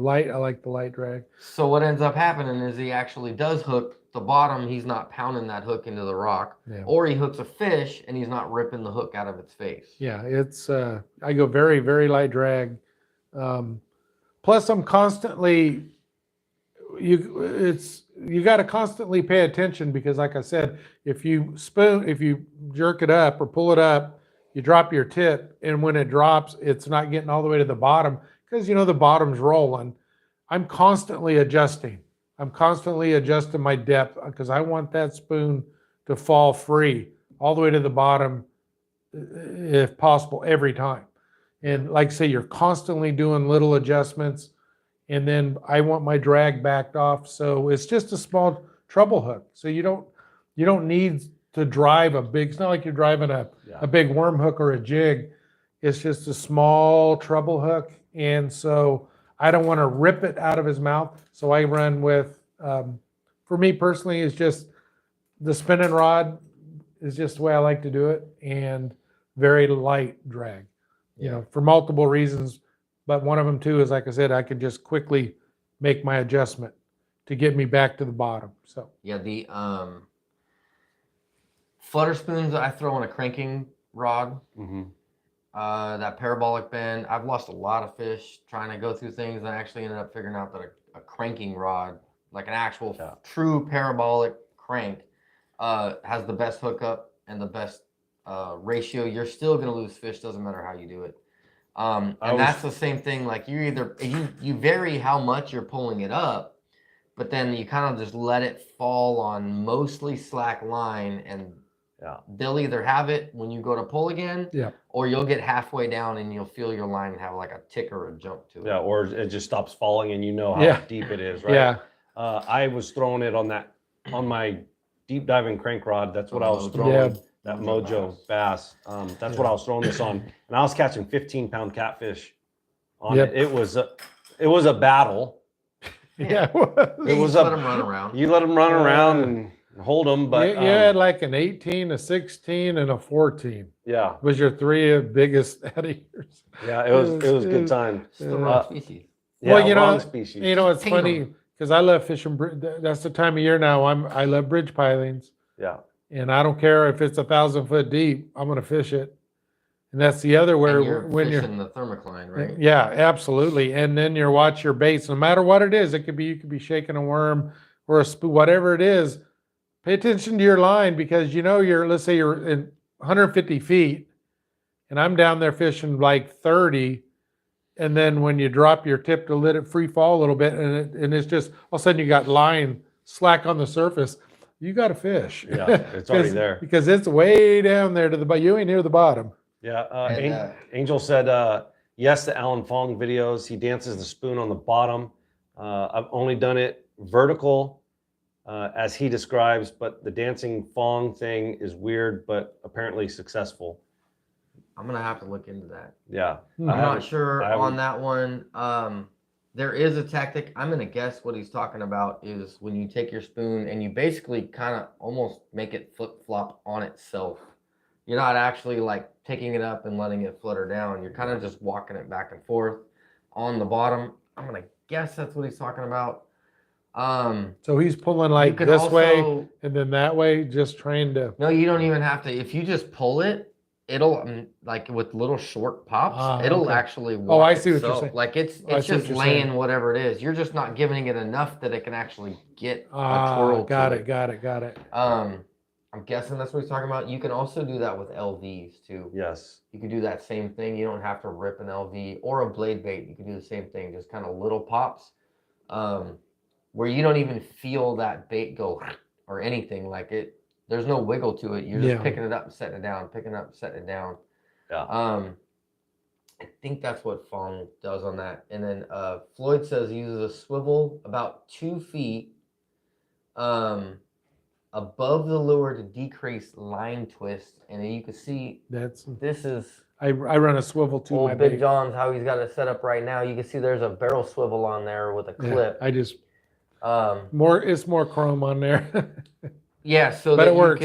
[SPEAKER 3] light drag.
[SPEAKER 1] So what ends up happening is he actually does hook the bottom. He's not pounding that hook into the rock, or he hooks a fish and he's not ripping the hook out of its face.
[SPEAKER 3] Yeah, it's I go very, very light drag. Plus, I'm constantly you got to constantly pay attention because, like I said, if you jerk it up or pull it up, you drop your tip, and when it drops, it's not getting all the way to the bottom because the bottom's rolling. I'm constantly adjusting. My depth because I want that spoon to fall free all the way to the bottom, if possible, every time. And like I say, you're constantly doing little adjustments. And then I want my drag backed off. So it's just a small treble hook. So you don't need to drive a big, it's not like you're driving a big worm hook or a jig. It's just a small treble hook. And so I don't want to rip it out of his mouth. So I run with, for me personally, is just the spinning rod is just the way I like to do it, and very light drag, for multiple reasons. But one of them too is, like I said, I could just quickly make my adjustment to get me back to the bottom. So
[SPEAKER 1] yeah, the flutter spoons I throw on a cranking rod. Mm-hmm. That parabolic bend. I've lost a lot of fish trying to go through things, and I actually ended up figuring out that a cranking rod, like an actual true parabolic crank, has the best hookup and the best ratio. You're still going to lose fish, doesn't matter how you do it. And that's the same thing. Like you vary how much you're pulling it up, but then you kind of just let it fall on mostly slack line, and they'll either have it when you go to pull again, or you'll get halfway down and you'll feel your line have like a tick or a jump to it.
[SPEAKER 2] Yeah, or it just stops falling and you know how deep it is, right?
[SPEAKER 3] Yeah.
[SPEAKER 2] I was throwing it on my deep diving crank rod. That's what I was throwing. Yeah. That Mojo bass. That's what I was throwing this on, and I was catching 15-pound catfish on it. It was a battle.
[SPEAKER 3] Yeah,
[SPEAKER 1] it was let them run around.
[SPEAKER 2] You let them run around and hold them, but
[SPEAKER 3] you had like an 18, a 16, and a 14.
[SPEAKER 2] Yeah,
[SPEAKER 3] was your 3 biggest out of yours.
[SPEAKER 2] Yeah, it was good time.
[SPEAKER 1] It's the wrong species.
[SPEAKER 2] Yeah, well, wrong species.
[SPEAKER 3] It's funny because I love fishing. That's the time of year now. I love bridge pilings.
[SPEAKER 2] Yeah.
[SPEAKER 3] And I don't care if it's 1,000 foot deep, I'm going to fish it. And that's the other where
[SPEAKER 1] when you're fishing the thermocline, right?
[SPEAKER 3] Yeah, absolutely. And then you watch your baits, no matter what it is. You could be shaking a worm or a spoon, whatever it is. pay attention to your line because let's say you're in 150 feet and I'm down there fishing like 30. And then when you drop your tip to let it free fall a little bit and it's just all of a sudden you got line slack on the surface, you got to fish.
[SPEAKER 2] Yeah, it's already there.
[SPEAKER 3] Because it's way down there to the bottom. You ain't near the bottom.
[SPEAKER 2] Yeah, Angel said yes to Alan Fong videos. He dances the spoon on the bottom. I've only done it vertical as he describes, but the dancing Fong thing is weird, but apparently successful.
[SPEAKER 1] I'm gonna have to look into that.
[SPEAKER 2] Yeah,
[SPEAKER 1] I'm not sure on that one. There is a tactic. I'm gonna guess what he's talking about is when you take your spoon and you basically kind of almost make it flip flop on itself. You're not actually like picking it up and letting it flutter down. You're kind of just walking it back and forth on the bottom. I'm gonna guess that's what he's talking about.
[SPEAKER 3] So he's pulling like this way and then that way, just trying to.
[SPEAKER 1] No, you don't even have to. If you just pull it, it'll like with little short pops, it'll actually walk.
[SPEAKER 3] Oh, I see what you're saying.
[SPEAKER 1] Like it's just laying whatever it is. You're just not giving it enough that it can actually get a twirl.
[SPEAKER 3] Got it.
[SPEAKER 1] I'm guessing that's what he's talking about. You can also do that with LVs too.
[SPEAKER 2] Yes.
[SPEAKER 1] You can do that same thing. You don't have to rip an LV or a blade bait. You can do the same thing, just kind of little pops, where you don't even feel that bait go or anything like it. There's no wiggle to it. You're just picking it up and setting it down, picking it up and setting it down.
[SPEAKER 2] Yeah.
[SPEAKER 1] I think that's what Fong does on that. And then Floyd says he uses a swivel about 2 feet above the lure to decrease line twist. And then you can see this is
[SPEAKER 3] I run a swivel to
[SPEAKER 1] old
[SPEAKER 3] my
[SPEAKER 1] Big
[SPEAKER 3] bait.
[SPEAKER 1] John's how he's got it set up right now. You can see there's a barrel swivel on there with a clip.
[SPEAKER 3] I just it's more chrome on there.
[SPEAKER 1] Yeah, so
[SPEAKER 3] but
[SPEAKER 1] that
[SPEAKER 3] it works.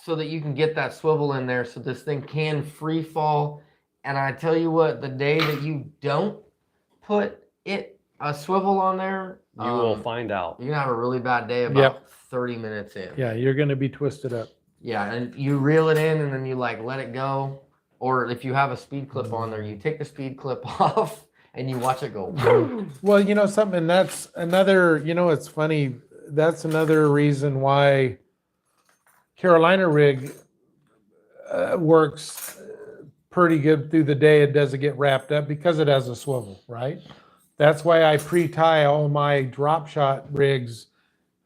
[SPEAKER 1] so that you can get that swivel in there so this thing can free fall. And I tell you what, the day that you don't put a swivel on there,
[SPEAKER 2] you will find out.
[SPEAKER 1] You're gonna have a really bad day about 30 minutes in.
[SPEAKER 3] Yeah, you're gonna be twisted up.
[SPEAKER 1] Yeah, and you reel it in and then you like let it go. Or if you have a speed clip on there, you take the speed clip off and you watch it go.
[SPEAKER 3] Well, something that's another, it's funny. That's another reason why Carolina rig works pretty good through the day. It doesn't get wrapped up because it has a swivel, right? That's why I pre-tie all my drop shot rigs.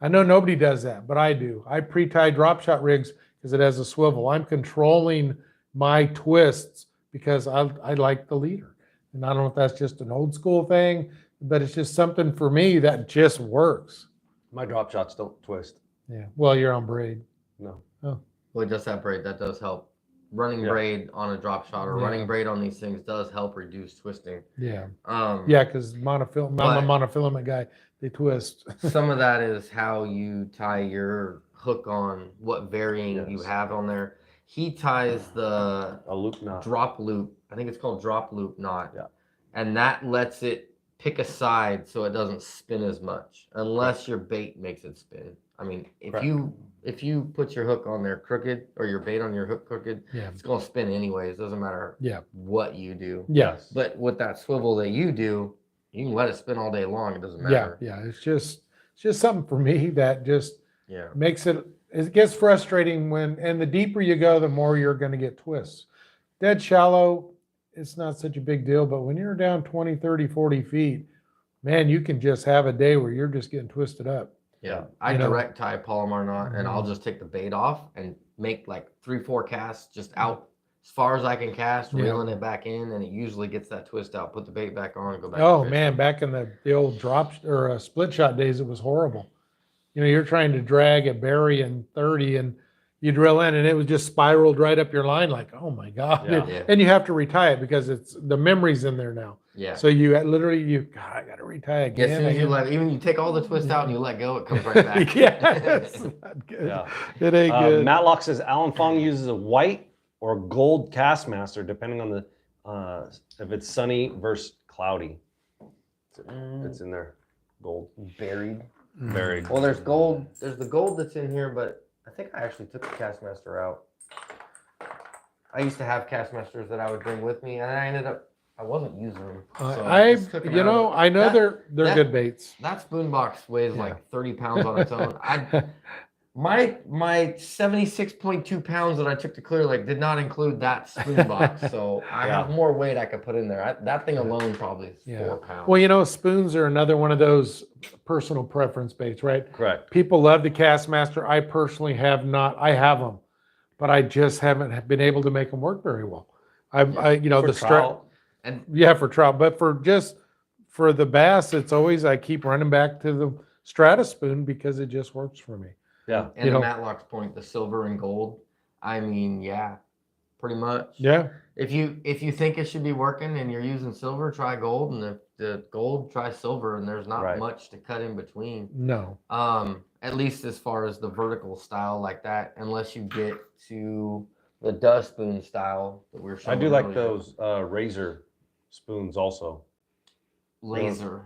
[SPEAKER 3] I know nobody does that, but I do. I pre-tie drop shot rigs because it has a swivel. I'm controlling my twists because I like the leader. And I don't know if that's just an old school thing, but it's just something for me that just works.
[SPEAKER 2] My drop shots don't twist.
[SPEAKER 3] Yeah. Well, you're on braid.
[SPEAKER 2] No.
[SPEAKER 3] Oh.
[SPEAKER 1] Well, just that braid, that does help. Running braid on a drop shot or running braid on these things does help reduce twisting.
[SPEAKER 3] Yeah. Because I'm a monofilament guy. They twist.
[SPEAKER 1] Some of that is how you tie your hook on, what varying you have on there. He ties a
[SPEAKER 2] loop knot.
[SPEAKER 1] Drop loop. I think it's called drop loop knot.
[SPEAKER 2] Yeah.
[SPEAKER 1] And that lets it pick a side so it doesn't spin as much, unless your bait makes it spin. I mean, if you put your hook on there crooked or your bait on your hook crooked, it's gonna spin anyways. It doesn't matter what you do.
[SPEAKER 3] Yes.
[SPEAKER 1] But with that swivel that you do, you can let it spin all day long. It doesn't matter.
[SPEAKER 3] Yeah. It's just something for me that just makes it gets frustrating and the deeper you go, the more you're gonna get twists. Dead shallow, it's not such a big deal, but when you're down 20, 30, 40 feet, man, you can just have a day where you're just getting twisted up.
[SPEAKER 1] Yeah, I direct tie a Palomar knot and I'll just take the bait off and make like 3-4 casts just out as far as I can cast, reeling it back in, and it usually gets that twist out. Put the bait back on and go back.
[SPEAKER 3] Oh man, back in the old drop or split shot days, it was horrible. You're trying to drag a berry in 30 and you drill in and it was just spiraled right up your line like, oh my God.
[SPEAKER 1] Yeah.
[SPEAKER 3] And you have to retie it because the memory's in there now.
[SPEAKER 1] Yeah.
[SPEAKER 3] So you literally, God, I got to retie again.
[SPEAKER 1] As soon as you take all the twist out and you let go, it comes right back.
[SPEAKER 3] It's not good.
[SPEAKER 2] Yeah.
[SPEAKER 3] It ain't good.
[SPEAKER 2] Matlock says Alan Fong uses a white or gold Castmaster depending on the if it's sunny versus cloudy. It's in there. Gold.
[SPEAKER 1] Buried.
[SPEAKER 2] Buried.
[SPEAKER 1] Well, there's gold. There's the gold that's in here, but I think I actually took the Castmaster out. I used to have Castmasters that I would bring with me, and I wasn't using them. So I took them out.
[SPEAKER 3] I know they're good baits.
[SPEAKER 1] That spoon box weighs like 30 pounds on its own. My 76.2 pounds that I took to Clear Lake did not include that spoon box, so I have more weight I could put in there. That thing alone probably is 4 pounds.
[SPEAKER 3] Well, you know, spoons are another one of those personal preference baits, right?
[SPEAKER 2] Correct.
[SPEAKER 3] People love the Castmaster. I personally have not. I have them, but I just haven't been able to make them work very well. You know,
[SPEAKER 2] For
[SPEAKER 3] the
[SPEAKER 2] trout.
[SPEAKER 1] And
[SPEAKER 3] for trout, but for the bass, it's always I keep running back to the Strata spoon because it just works for me.
[SPEAKER 2] Yeah.
[SPEAKER 1] and to Matlock's point, the silver and gold. I mean, yeah, pretty much.
[SPEAKER 3] Yeah.
[SPEAKER 1] If you think it should be working and you're using silver, try gold, and if the gold, try silver, and there's not much to cut in between.
[SPEAKER 3] No.
[SPEAKER 1] At least as far as the vertical style like that, unless you get to the dust spoon style that we're showing.
[SPEAKER 2] I do like those razor spoons also.
[SPEAKER 1] Laser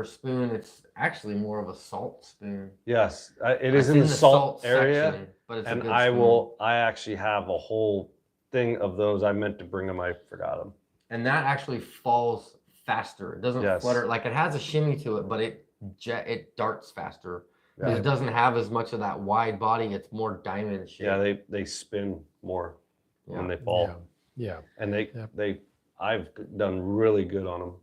[SPEAKER 1] spoon. It's actually more of a salt spoon.
[SPEAKER 2] Yes, it is
[SPEAKER 1] It's
[SPEAKER 2] in the salt area,
[SPEAKER 1] section, but it's a
[SPEAKER 2] and
[SPEAKER 1] good
[SPEAKER 2] I
[SPEAKER 1] spoon.
[SPEAKER 2] will. I actually have a whole thing of those. I meant to bring them. I forgot them.
[SPEAKER 1] And that actually falls faster. It doesn't flutter. Like it has a shimmy to it, but it darts faster. Because it doesn't have as much of that wide body. It's more diamond shape.
[SPEAKER 2] Yeah, they spin more when they fall.
[SPEAKER 3] Yeah.
[SPEAKER 2] And I've done really good on them.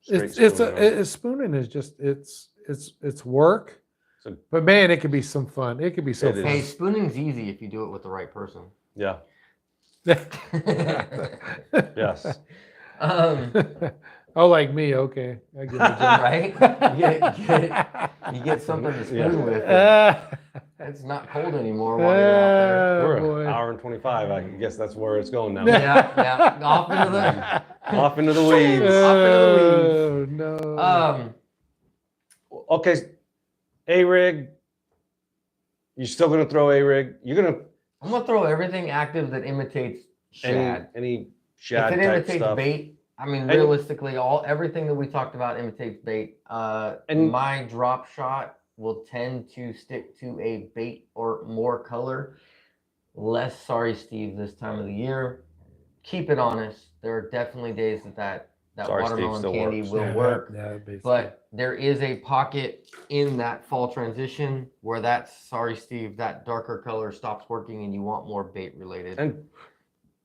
[SPEAKER 3] Spooning is just it's work, but man, it could be some fun. It could be so fun.
[SPEAKER 1] Hey, spooning's easy if you do it with the right person.
[SPEAKER 2] Yeah. Yes.
[SPEAKER 3] Oh, like me, okay. I get it,
[SPEAKER 1] Right? You get something to spoon with. It's not cold anymore while you're out there.
[SPEAKER 2] We're an hour and 25. I guess that's where it's going now.
[SPEAKER 1] Yeah. Off into the weeds.
[SPEAKER 3] Oh, no.
[SPEAKER 2] Okay. A-rig. You're still going to throw A-rig. I'm
[SPEAKER 1] going to throw everything active that imitates shad.
[SPEAKER 2] Any shad
[SPEAKER 1] if it
[SPEAKER 2] type
[SPEAKER 1] imitates
[SPEAKER 2] stuff.
[SPEAKER 1] Bait, I mean, realistically, everything that we talked about imitates bait. And my drop shot will tend to stick to a bait or more color. Less Sorry Steve this time of the year. Keep it honest. There are definitely days that watermelon candy will work. But there is a pocket in that fall transition where that Sorry Steve, that darker color stops working and you want more bait related.
[SPEAKER 2] And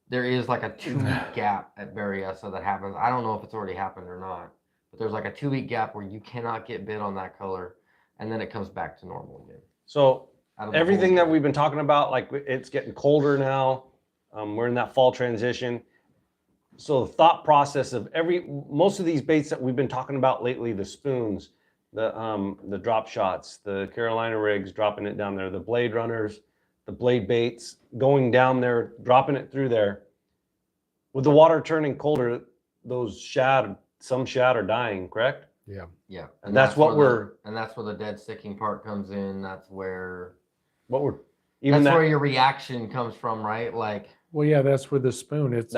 [SPEAKER 1] there is like a 2-week gap at Berryessa that happens. I don't know if it's already happened or not, but there's like a 2-week gap where you cannot get bit on that color, and then it comes back to normal again.
[SPEAKER 2] So everything that we've been talking about, like it's getting colder now. We're in that fall transition. So the thought process of most of these baits that we've been talking about lately, the spoons, the drop shots, the Carolina rigs, dropping it down there, the blade runners, the blade baits, going down there, dropping it through there. With the water turning colder, some shad are dying, correct?
[SPEAKER 1] Yeah.
[SPEAKER 2] And that's what
[SPEAKER 1] and that's where the dead sticking part comes in. That's where
[SPEAKER 2] where
[SPEAKER 1] your reaction comes from, right? Like,
[SPEAKER 3] well, yeah, that's where the spoon. It's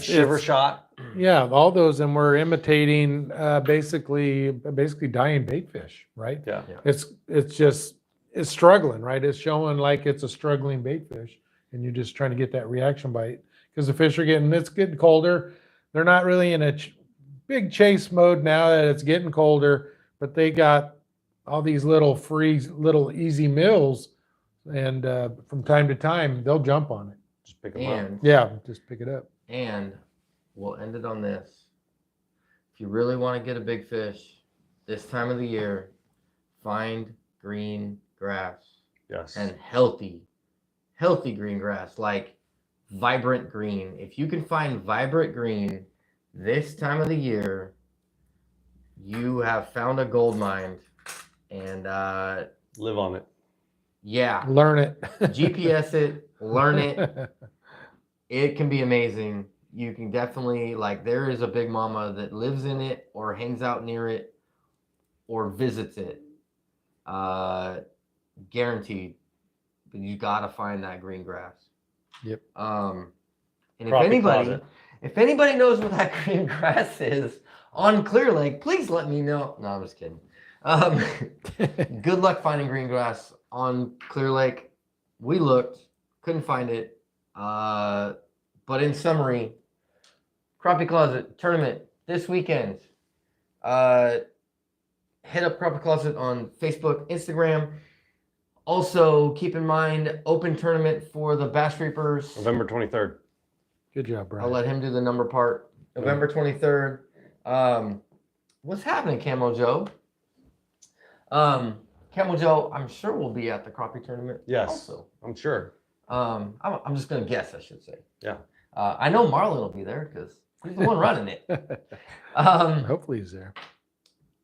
[SPEAKER 2] shiver shot.
[SPEAKER 3] Yeah, all those, and we're imitating basically dying baitfish, right?
[SPEAKER 2] Yeah.
[SPEAKER 3] It's struggling, right? It's showing like it's a struggling baitfish, and you're just trying to get that reaction bite because the fish it's getting colder. They're not really in a big chase mode now that it's getting colder, but they got all these little easy mills, and from time to time they'll jump on it.
[SPEAKER 2] Just pick them up.
[SPEAKER 3] Yeah, just pick it up.
[SPEAKER 1] And we'll end it on this. If you really want to get a big fish this time of the year, find green grass.
[SPEAKER 2] Yes.
[SPEAKER 1] And healthy green grass, like vibrant green. If you can find vibrant green this time of the year, you have found a gold mine. And
[SPEAKER 2] live on it.
[SPEAKER 1] Yeah.
[SPEAKER 3] Learn it.
[SPEAKER 1] GPS it, learn it. It can be amazing. You can definitely, there is a big mama that lives in it or hangs out near it or visits it. Guaranteed. But you gotta find that green grass.
[SPEAKER 3] Yep.
[SPEAKER 1] And if anybody knows where that green grass is on Clear Lake, please let me know. No, I'm just kidding. Good luck finding green grass on Clear Lake. We looked, couldn't find it. But in summary, Crappie Closet tournament this weekend. hit up Crappie Closet on Facebook, Instagram. Also, keep in mind, open tournament for the Bass Reapers.
[SPEAKER 2] November 23rd.
[SPEAKER 3] Good job, Brian.
[SPEAKER 1] I'll let him do the number part. November 23rd. What's happening, Camo Joe? Camo Joe, I'm sure will be at the crappie tournament.
[SPEAKER 2] Yes,
[SPEAKER 1] Also.
[SPEAKER 2] I'm sure.
[SPEAKER 1] I'm just gonna guess, I should say.
[SPEAKER 2] Yeah.
[SPEAKER 1] I know Marlon will be there because he's the one running it.
[SPEAKER 3] Hopefully he's there.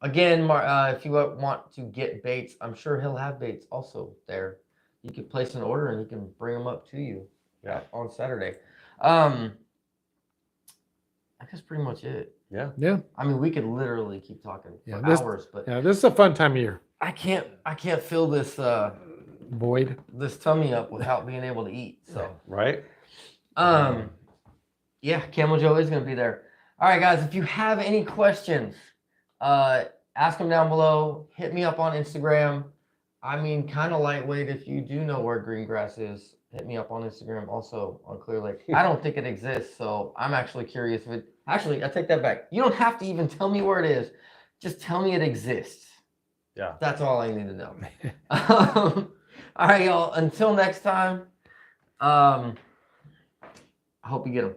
[SPEAKER 1] Again, if you want to get baits, I'm sure he'll have baits also there. You could place an order and he can bring them up to you.
[SPEAKER 2] Yeah.
[SPEAKER 1] On Saturday. I guess pretty much it.
[SPEAKER 2] Yeah.
[SPEAKER 3] Yeah.
[SPEAKER 1] I mean, we could literally keep talking for
[SPEAKER 3] this-
[SPEAKER 1] hours, but
[SPEAKER 3] Yeah, this is a fun time of year.
[SPEAKER 1] I can't fill this
[SPEAKER 3] Void.
[SPEAKER 1] this tummy up without being able to eat. So
[SPEAKER 2] Right?
[SPEAKER 1] yeah, Camel Joe is gonna be there. All right, guys, if you have any questions, ask them down below. Hit me up on Instagram. I mean, kind of lightweight. If you do know where green grass is, hit me up on Instagram. Also on Clear Lake. I don't think it exists, so I'm actually curious if it. Actually, I take that back. You don't have to even tell me where it is. Just tell me it exists.
[SPEAKER 2] Yeah.
[SPEAKER 1] That's all I need to know. All right, y'all. Until next time. I hope you get them.